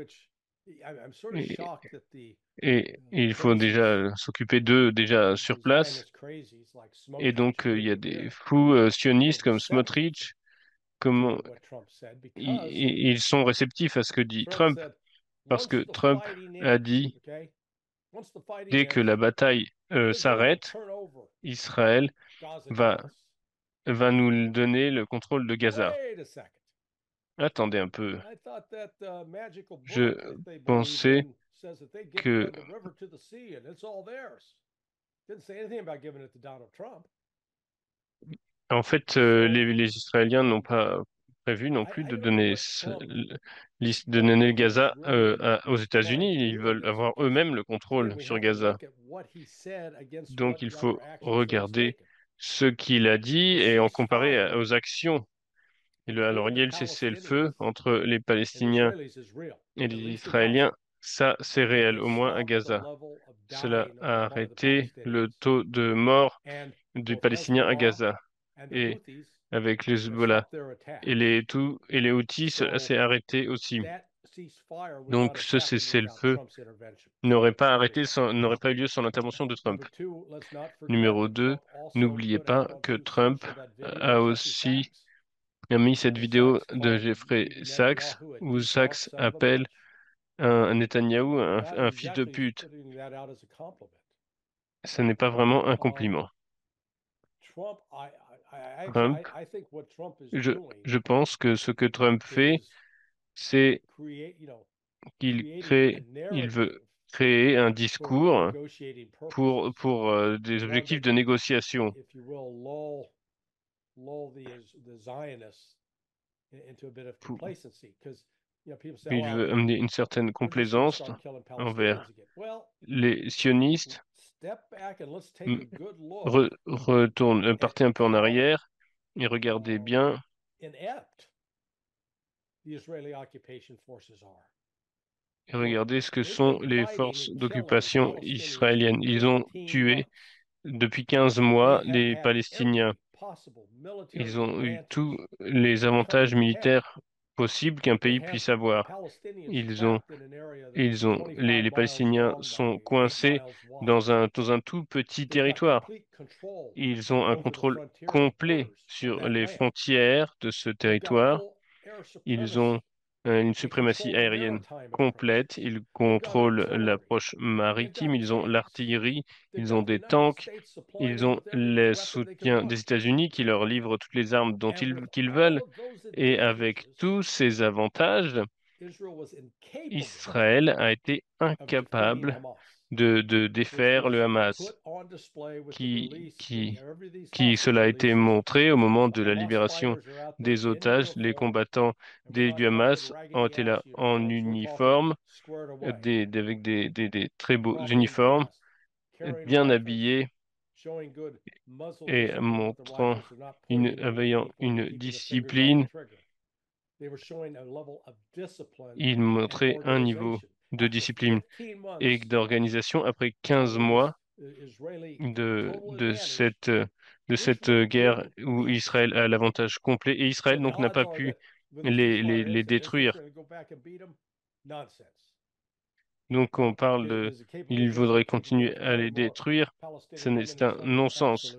Et il faut déjà s'occuper d'eux déjà sur place. Et donc, il y a des fous sionistes comme Smotrich. Ils sont réceptifs à ce que dit Trump, parce que Trump a dit dès que la bataille s'arrête, Israël va nous donner le contrôle de Gaza. Attendez un peu. Je pensais que en fait, les Israéliens n'ont pas prévu non plus de donner le Gaza aux États-Unis. Ils veulent avoir eux-mêmes le contrôle sur Gaza. Donc, il faut regarder ce qu'il a dit et en comparer aux actions. Alors, il y a le cessez-le-feu entre les Palestiniens et les Israéliens. Ça, c'est réel, au moins à Gaza. Cela a arrêté le taux de mort des Palestiniens à Gaza. Et avec les Hezbollah et les Houthis, cela s'est arrêté aussi. Donc, ce cessez-le-feu n'aurait pas eu lieu sans l'intervention de Trump. Numéro 2, n'oubliez pas que Trump a aussi mis cette vidéo de Jeffrey Sachs où Sachs appelle un Netanyahou un fils de pute. Ce n'est pas vraiment un compliment. Trump, je pense que ce que Trump fait, c'est il veut créer un discours pour des objectifs de négociation. Il veut amener une certaine complaisance envers les sionistes. Partez un peu en arrière et regardez bien. Et regardez ce que sont les forces d'occupation israéliennes. Ils ont tué depuis 15 mois les Palestiniens. Ils ont eu tous les avantages militaires possibles qu'un pays puisse avoir. Les Palestiniens sont coincés dans un tout petit territoire. Ils ont un contrôle complet sur les frontières de ce territoire. Ils ont une suprématie aérienne complète. Ils contrôlent l'approche maritime. Ils ont l'artillerie. Ils ont des tanks. Ils ont le soutien des États-Unis qui leur livrent toutes les armes qu'ils veulent. Et avec tous ces avantages, Israël a été incapable de défaire le Hamas, cela a été montré au moment de la libération des otages. Les combattants du Hamas ont été là en uniforme, avec des très beaux uniformes, bien habillés et ayant une discipline. Ils montraient un niveau de discipline et d'organisation après 15 mois de cette guerre où Israël a l'avantage complet et Israël donc n'a pas pu les détruire. Donc on parle il faudrait continuer à les détruire. C'est un non-sens.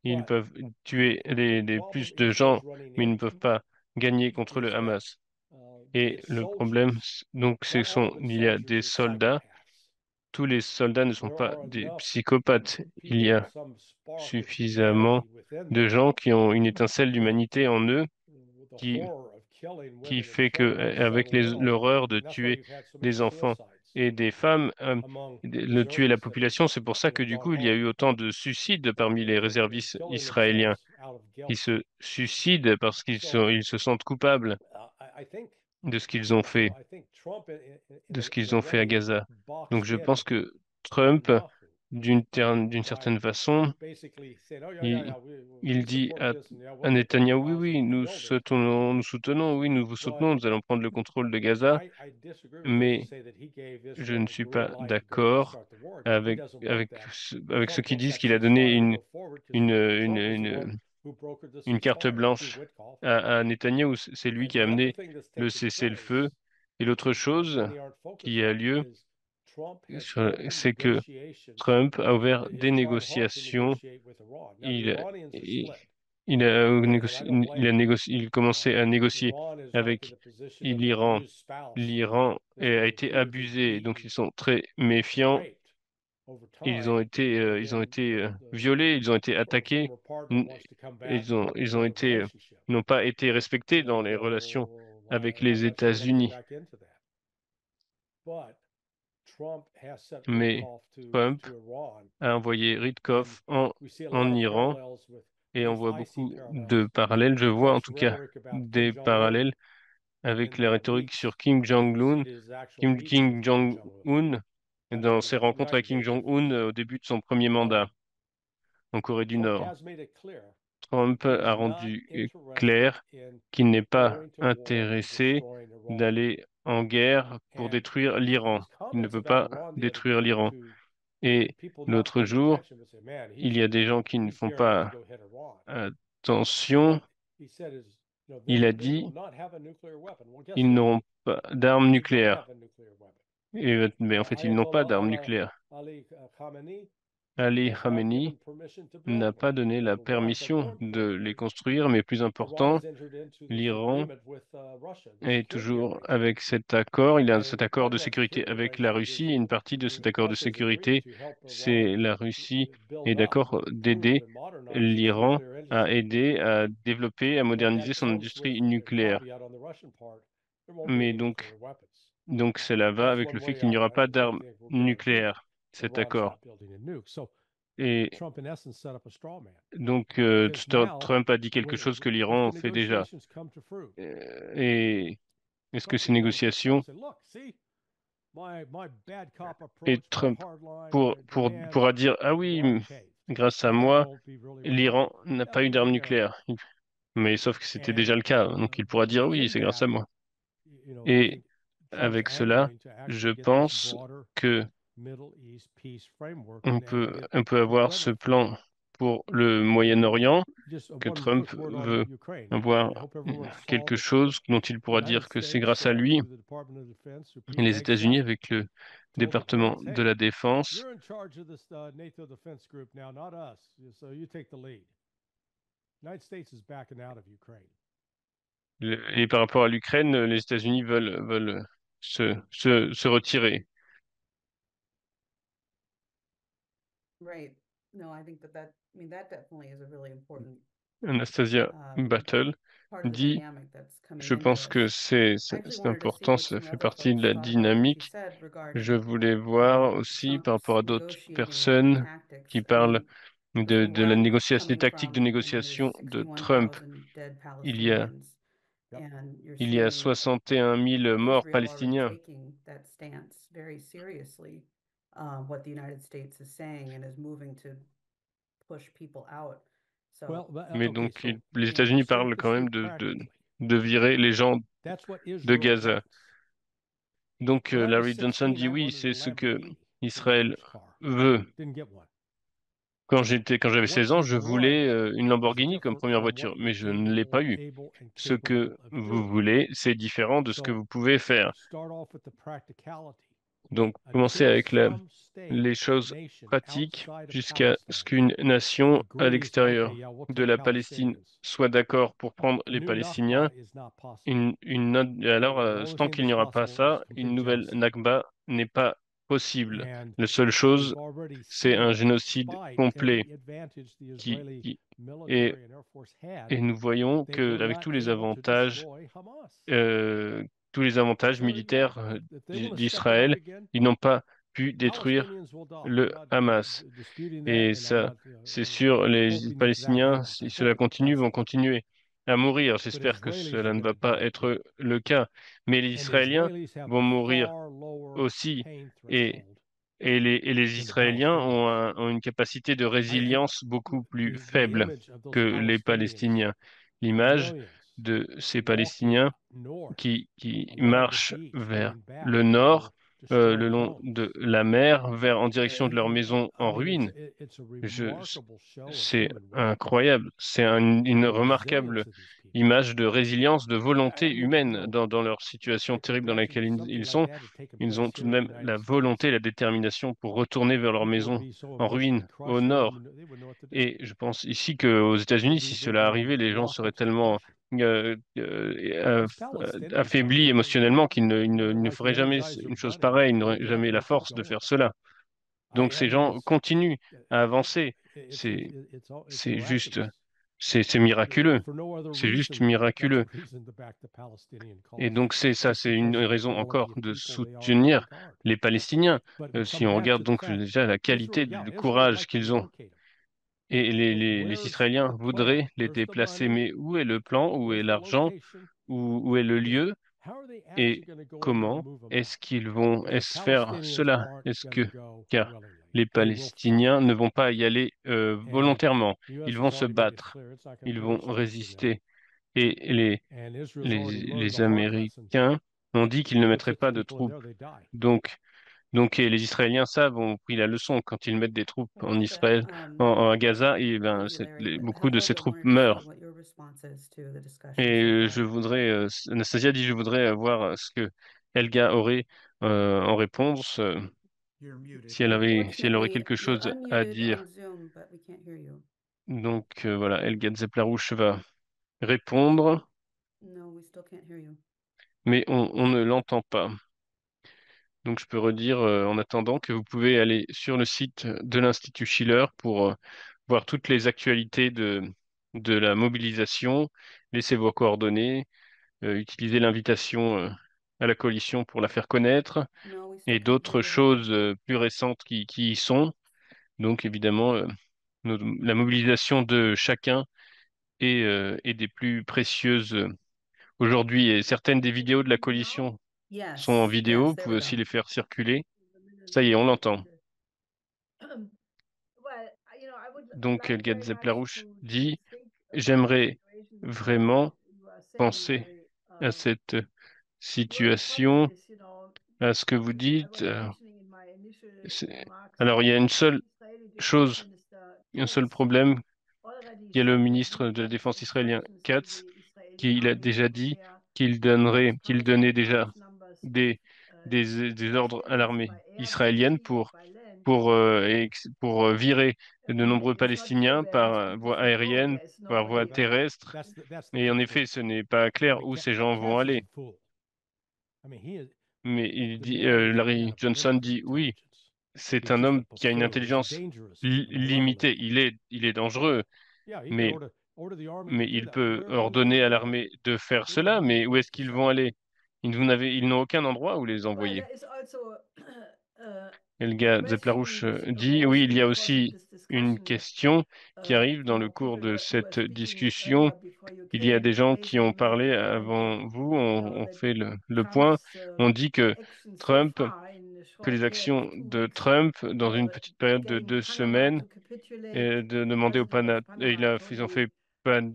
Ils peuvent tuer les plus de gens, mais ils ne peuvent pas gagner contre le Hamas. Et le problème, donc, il y a des soldats. Tous les soldats ne sont pas des psychopathes. Il y a suffisamment de gens qui ont une étincelle d'humanité en eux qui fait que, avec l'horreur de tuer des enfants et des femmes, de tuer la population, c'est pour ça que du coup, il y a eu autant de suicides parmi les réservistes israéliens. Ils se suicident parce qu'ils se sentent coupables de ce qu'ils ont fait, à Gaza. Donc je pense que Trump, d'une certaine façon, il dit à Netanyahou, oui, oui, nous soutenons, oui, nous vous soutenons, nous allons prendre le contrôle de Gaza, mais je ne suis pas d'accord avec ceux qui disent qu'il a donné une carte blanche à Netanyahou. C'est lui qui a amené le cessez-le-feu. Et l'autre chose qui a lieu, c'est que Trump a ouvert des négociations. il commençait à négocier avec l'Iran. L'Iran a été abusé, donc ils sont très méfiants. Ils ont été violés, ils ont été attaqués, n- ils ont été, n'ont pas été respectés dans les relations avec les États-Unis. Mais Trump a envoyé Ritkov en Iran et on voit beaucoup de parallèles. Je vois en tout cas des parallèles avec la rhétorique sur Kim Jong-un dans ses rencontres avec Kim Jong-un au début de son premier mandat en Corée du Nord. Trump a rendu clair qu'il n'est pas intéressé d'aller en guerre pour détruire l'Iran. Il ne peut pas détruire l'Iran. Et l'autre jour, il y a des gens qui ne font pas attention. Il a dit ils n'auront pas d'armes nucléaires. Mais en fait, ils n'ont pas d'armes nucléaires. Ali Khamenei n'a pas donné la permission de les construire, mais plus important, l'Iran est toujours avec cet accord. Il y a cet accord de sécurité avec la Russie. Et une partie de cet accord de sécurité, c'est la Russie est d'accord d'aider l'Iran à aider à développer, à moderniser son industrie nucléaire. Mais donc cela va avec le fait qu'il n'y aura pas d'armes nucléaires, cet accord. Et donc Trump a dit quelque chose que l'Iran fait déjà. Et est-ce que ces négociations et Trump pourra dire ah oui, grâce à moi, l'Iran n'a pas eu d'armes nucléaires. Mais sauf que c'était déjà le cas, donc il pourra dire oui, c'est grâce à moi. Et avec cela, je pense que on peut avoir ce plan pour le Moyen-Orient, que Trump veut avoir quelque chose dont il pourra dire que c'est grâce à lui et les États-Unis avec le département de la Défense. Et par rapport à l'Ukraine, les États-Unis veulent se retirer. Right. No, I think that I mean, that definitely is a really important Anastasia Battle part of the dit, dynamic that's coming je into pense que this. c'est I actually c'est wanted to see important, what ça some fait other partie de folks la thought about what she dynamique. said Je regarding voulais voir aussi par rapport à Trump's d'autres negotiating personnes tactics. qui I parlent mean, de la négociation, des coming tactiques de from, I mean, négociation there's de Trump. 61,000 dead Il y a, Palestinians, and you're il y a seeing 61 000 morts Israel already palestiniens. taking that stance very seriously, what the United States is saying, and is moving to push people out. So, Mais donc, les États-Unis parlent quand même de virer les gens de Gaza. Donc, Larry Johnson dit oui, c'est ce que Israël veut. Quand j'avais 16 ans, je voulais une Lamborghini comme première voiture, mais je ne l'ai pas eu. Ce que vous voulez, c'est différent de ce que vous pouvez faire. Donc, commencez avec les choses pratiques jusqu'à ce qu'une nation à l'extérieur de la Palestine soit d'accord pour prendre les Palestiniens. Alors, tant qu'il n'y aura pas ça, une nouvelle Nakba n'est pas possible. La seule chose, c'est un génocide complet et, et nous voyons que avec tous les avantages militaires d'Israël, ils n'ont pas pu détruire le Hamas. Et ça, c'est sûr, les Palestiniens, si cela continue, vont continuer à mourir. J'espère que cela ne va pas être le cas. Mais les Israéliens vont mourir aussi. Et les Israéliens ont une capacité de résilience beaucoup plus faible que les Palestiniens. L'image de ces Palestiniens qui marchent vers le nord, le long de la mer, en direction de leur maison en ruine. C'est incroyable. C'est une remarquable image de résilience, de volonté humaine dans leur situation terrible dans laquelle ils sont. Ils ont tout de même la volonté, la détermination pour retourner vers leur maison en ruine au nord. Et je pense ici qu'aux États-Unis, si cela arrivait, les gens seraient tellement affaiblis émotionnellement qu'ils ils ne feraient jamais une chose pareille, ils n'auraient jamais la force de faire cela. Donc ces gens continuent à avancer. C'est, c'est juste, c'est miraculeux. C'est juste miraculeux. Et donc c'est ça, c'est une raison encore de soutenir les Palestiniens. Si on regarde donc déjà la qualité du courage qu'ils ont. Et les Israéliens voudraient les déplacer, mais où est le plan, où est l'argent, où est le lieu et comment est-ce qu'ils vont est-ce faire cela? Car les Palestiniens ne vont pas y aller volontairement, ils vont se battre, ils vont résister. Et les Américains ont dit qu'ils ne mettraient pas de troupes. Donc, et les Israéliens savent, ont pris la leçon quand ils mettent des troupes en Israël, à Gaza, et ben, I beaucoup have a de little ces bit more troupes interest in meurent. what your response is to the discussion Et so far. je voudrais, Anastasia dit, je voudrais voir ce que Helga aurait en réponse, si elle aurait Unfortunately, quelque you're chose à unmuted dire. on Zoom, but we can't hear you. Donc voilà, Helga Zeplarouche va répondre, No, we still can't hear you. mais on ne l'entend pas. Donc je peux redire en attendant que vous pouvez aller sur le site de l'Institut Schiller pour voir toutes les actualités de la mobilisation, laissez vos coordonnées, utilisez l'invitation à la coalition pour la faire connaître No, we still et can't hear d'autres you. choses plus récentes qui y sont. Donc évidemment, la mobilisation de chacun est des plus précieuses aujourd'hui et certaines des vidéos de la coalition sont en vidéo, Yes, vous there pouvez we aussi go. les faire circuler. Ça y est, on l'entend. Donc, Elgad Zeplarouche dit, j'aimerais vraiment penser à cette situation, à ce que vous dites. C'est- Alors, il y a une seule chose, un seul problème. Il y a le ministre de la Défense israélien, Katz, qui il a déjà dit qu'il donnait déjà des, des ordres à l'armée israélienne pour virer de nombreux Palestiniens par voie aérienne, par voie terrestre. Et en effet, ce n'est pas clair où ces gens vont aller. Mais il dit, Larry Johnson dit oui, c'est un homme qui a une intelligence limitée. Il est dangereux, mais, il peut ordonner à l'armée de faire cela. Mais où est-ce qu'ils vont aller? Ils n'ont aucun endroit où les envoyer. Helga Zeplarouche dit, oui, il y a aussi une question qui arrive dans le cours de cette discussion. Il y a des gens qui ont parlé avant vous, on fait le point. On dit que Trump, que les actions de Trump, dans une petite période de 2 semaines, et de demander au Panama, ils ont fait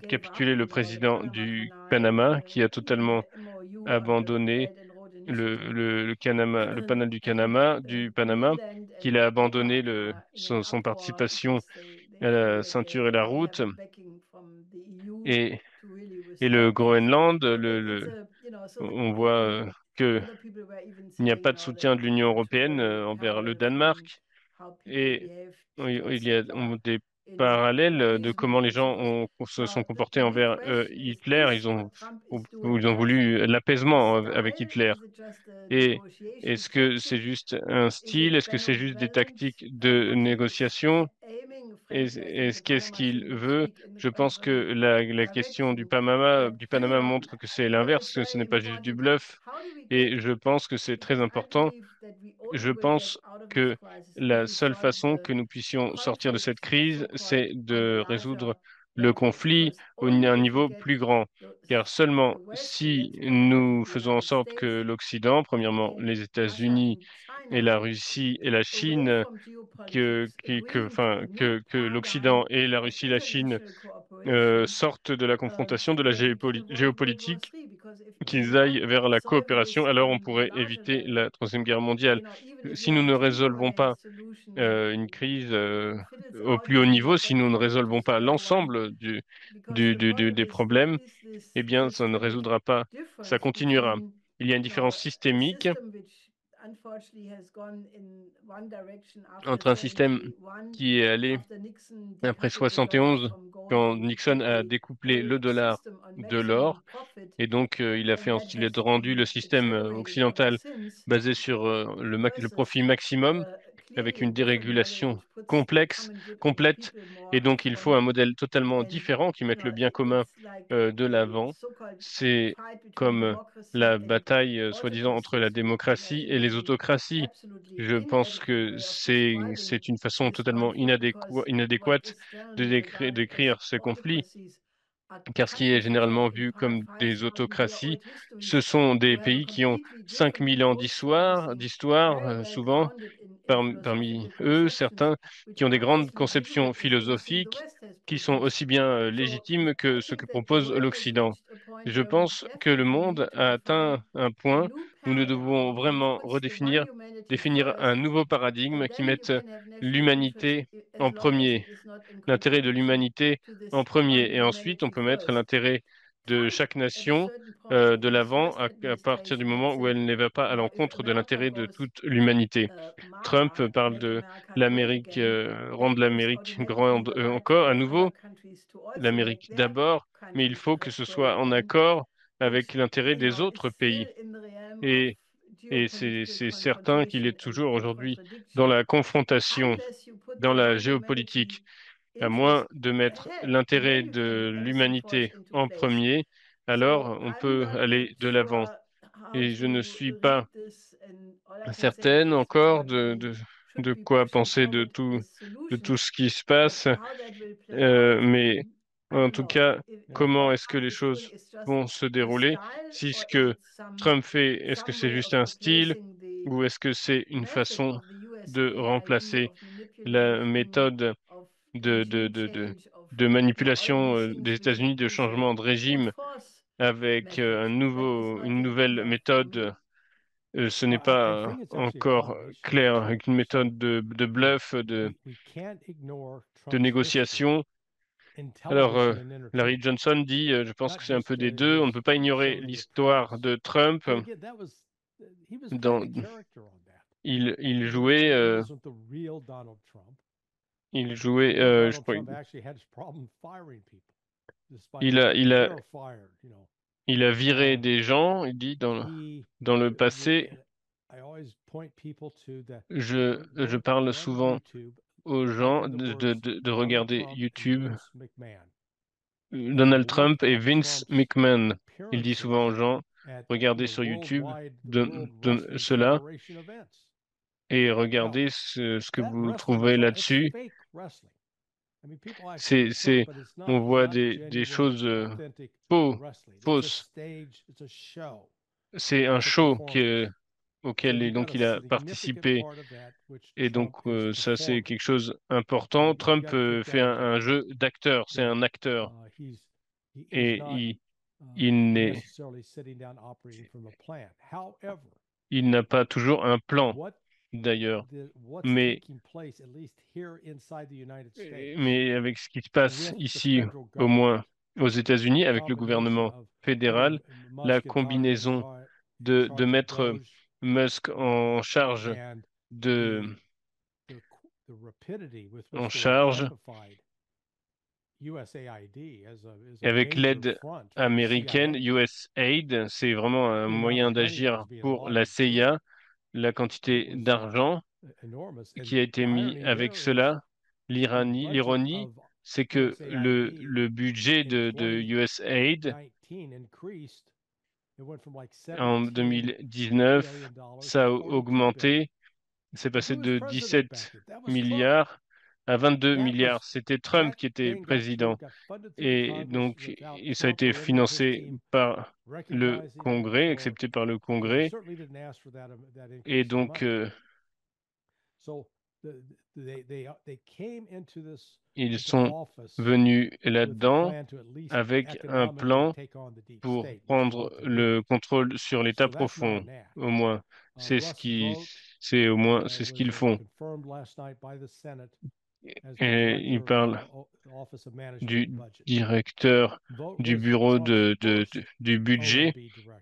capituler le président du Panama, qui a totalement abandonné le canal du Panama, qu'il a abandonné son participation à la ceinture et la route, et, et le Groenland, on voit que il n'y a pas de soutien de l'Union européenne envers le Danemark, et il y a des parallèles de comment les gens se sont comportés envers Hitler. Ils ont voulu l'apaisement avec Hitler. Et est-ce que c'est juste un style? Est-ce que c'est juste des tactiques de négociation? Qu'est-ce qu'il veut? Je pense que la question du Panama montre que c'est l'inverse, que ce n'est pas juste du bluff. Et je pense que c'est très important. Je pense que la seule façon que nous puissions sortir de cette crise, c'est de résoudre le conflit à un niveau plus grand. Car seulement si nous faisons en sorte que l'Occident, premièrement les États-Unis et la Russie et la Chine, que l'Occident et la Russie et la Chine sortent de la confrontation, de la géopolitique, qu'ils aillent vers la coopération, alors on pourrait éviter la Troisième Guerre mondiale. Si nous ne résolvons pas une crise au plus haut niveau, si nous ne résolvons pas l'ensemble des problèmes, eh bien, ça ne résoudra pas, ça continuera. Il y a une différence systémique entre un système qui est allé après 71, quand Nixon a découplé le dollar de l'or, et donc il a rendu le système occidental basé sur le profit maximum, avec une dérégulation complète, et donc il faut un modèle totalement différent qui mette le bien commun de l'avant. C'est comme la bataille, soi-disant, entre la démocratie et les autocraties. Je pense que c'est une façon totalement inadéquate de décrire ce conflit, car ce qui est généralement vu comme des autocraties, ce sont des pays qui ont 5000 ans d'histoire, souvent, parmi eux, certains qui ont des grandes conceptions philosophiques qui sont aussi bien légitimes que ce que propose l'Occident. Je pense que le monde a atteint un point où nous devons vraiment définir un nouveau paradigme qui mette l'humanité en premier, l'intérêt de l'humanité en premier, et ensuite on peut mettre l'intérêt de chaque nation de l'avant à partir du moment où elle ne va pas à l'encontre de l'intérêt de toute l'humanité. Trump parle de l'Amérique, rendre l'Amérique grande encore, à nouveau, l'Amérique d'abord, mais il faut que ce soit en accord avec l'intérêt des autres pays. Et, et c'est certain qu'il est toujours aujourd'hui dans la confrontation, dans la géopolitique, à moins de mettre l'intérêt de l'humanité en premier, alors on peut aller de l'avant. Et je ne suis pas certaine encore de quoi penser de tout ce qui se passe, mais en tout cas, comment est-ce que les choses vont se dérouler? Si ce que Trump fait, est-ce que c'est juste un style ou est-ce que c'est une façon de remplacer la méthode de, de, de, de, de manipulation des États-Unis, de changement de régime avec une nouvelle méthode? Ce n'est pas encore clair, avec une méthode de bluff, de négociation. Alors, Larry Johnson dit, je pense que c'est un peu des deux. On ne peut pas ignorer l'histoire de Trump. Dans, il jouait, je crois, il a viré des gens. Il dit dans le passé, je parle souvent aux gens de regarder YouTube. Donald Trump et Vince McMahon. Il dit souvent aux gens, regardez sur YouTube cela et regardez ce que vous trouverez là-dessus. On voit des choses fausses. C'est un show auquel donc il a participé. Et donc ça, c'est quelque chose d'important. Trump fait un jeu d'acteur, c'est un acteur. Et il n'a pas toujours un plan, d'ailleurs. Mais avec ce qui se passe ici, au moins aux États-Unis, avec le gouvernement fédéral, la combinaison de mettre Musk en charge avec l'aide américaine, USAID, c'est vraiment un moyen d'agir pour la CIA. La quantité d'argent qui a été mis avec cela, l'ironie, c'est que le budget de USAID en 2019, ça a augmenté, c'est passé de 17 milliards à 22 milliards. C'était Trump qui était président. Et donc, ça a été financé par le Congrès, accepté par le Congrès. Et donc, Ils sont venus là-dedans avec un plan pour prendre le contrôle sur l'État profond, au moins. C'est ce qu'ils font. Et ils parlent du directeur du bureau du budget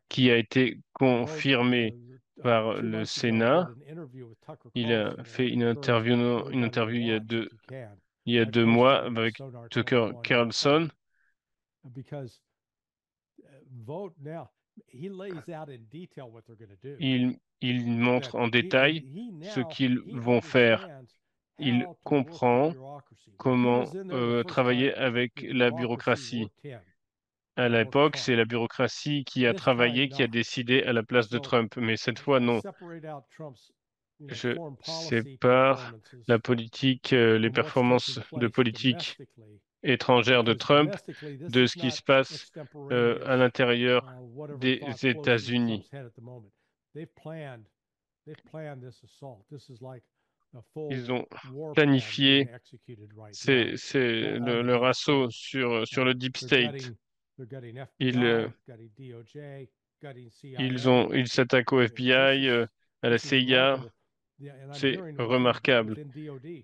qui a été confirmé par le Sénat. Il a fait une interview il y a 2 mois avec Tucker Carlson. Il montre en détail ce qu'ils vont faire. Il comprend comment travailler avec la bureaucratie. À l'époque, c'est la bureaucratie qui a travaillé, qui a décidé à la place de Trump. Mais cette fois, non. Je sépare la politique, les performances de politique étrangère de Trump de ce qui se passe à l'intérieur des États-Unis. Ils ont planifié leur assaut sur le Deep State. Ils s'attaquent au FBI, à la CIA. C'est remarquable.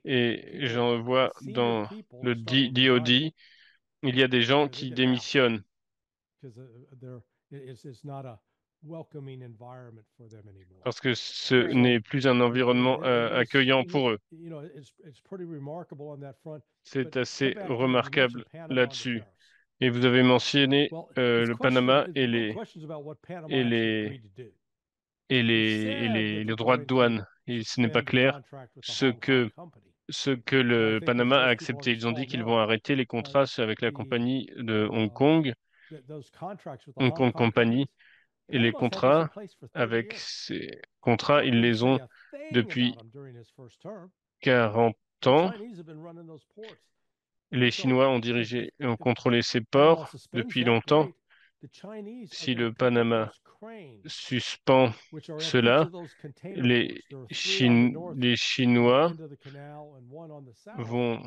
Et j'en vois dans le DOD, il y a des gens qui démissionnent parce que ce n'est plus un environnement accueillant pour eux. C'est assez remarquable là-dessus. Et vous avez mentionné le Panama et les droits de douane. Et ce n'est pas clair ce que le Panama a accepté. Ils ont dit qu'ils vont arrêter les contrats avec la compagnie de Hong Kong Company, et les contrats avec ces contrats, ils les ont depuis 40 ans. Les Chinois ont contrôlé ces ports depuis longtemps. Si le Panama suspend cela, les Chinois vont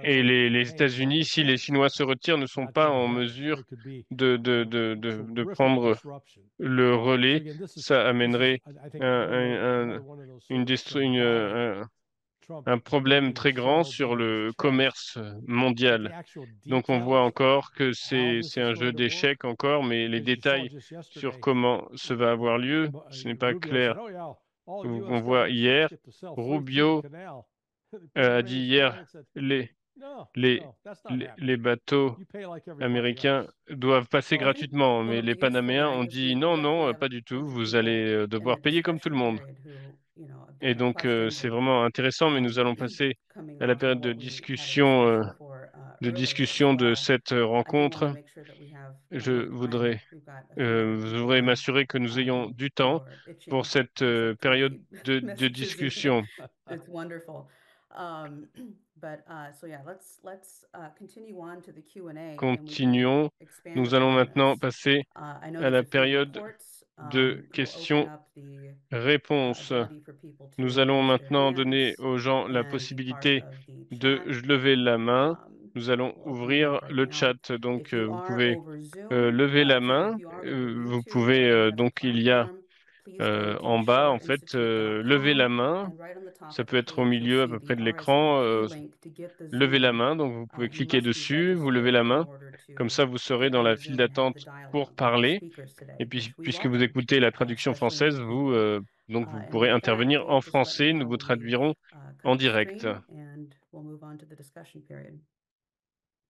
et les États-Unis, si les Chinois se retirent, ne sont pas en mesure de prendre le relais. Ça amènerait un problème très grand sur le commerce mondial. Donc on voit encore que c'est un jeu d'échecs encore, mais les détails sur comment ça va avoir lieu, ce n'est pas clair. On voit hier, Rubio a dit hier, les bateaux américains doivent passer gratuitement, mais les Panaméens ont dit non, non, pas du tout, vous allez devoir payer comme tout le monde. Et donc, c'est vraiment intéressant, mais nous allons passer à la période de discussion de cette rencontre. Je voudrais m'assurer que nous ayons du temps pour cette période de discussion. Continuons. Nous allons maintenant passer à la période de questions-réponses. Nous allons maintenant donner aux gens la possibilité de lever la main. Nous allons ouvrir le chat. Donc, vous pouvez lever la main. Vous pouvez, donc, il y a en bas, en fait, lever la main. Ça peut être au milieu à peu près de l'écran. Levez la main, donc vous pouvez cliquer dessus, vous levez la main. Comme ça, vous serez dans la file d'attente pour parler. Et puis, puisque vous écoutez la traduction française, donc vous pourrez intervenir en français. Nous vous traduirons en direct.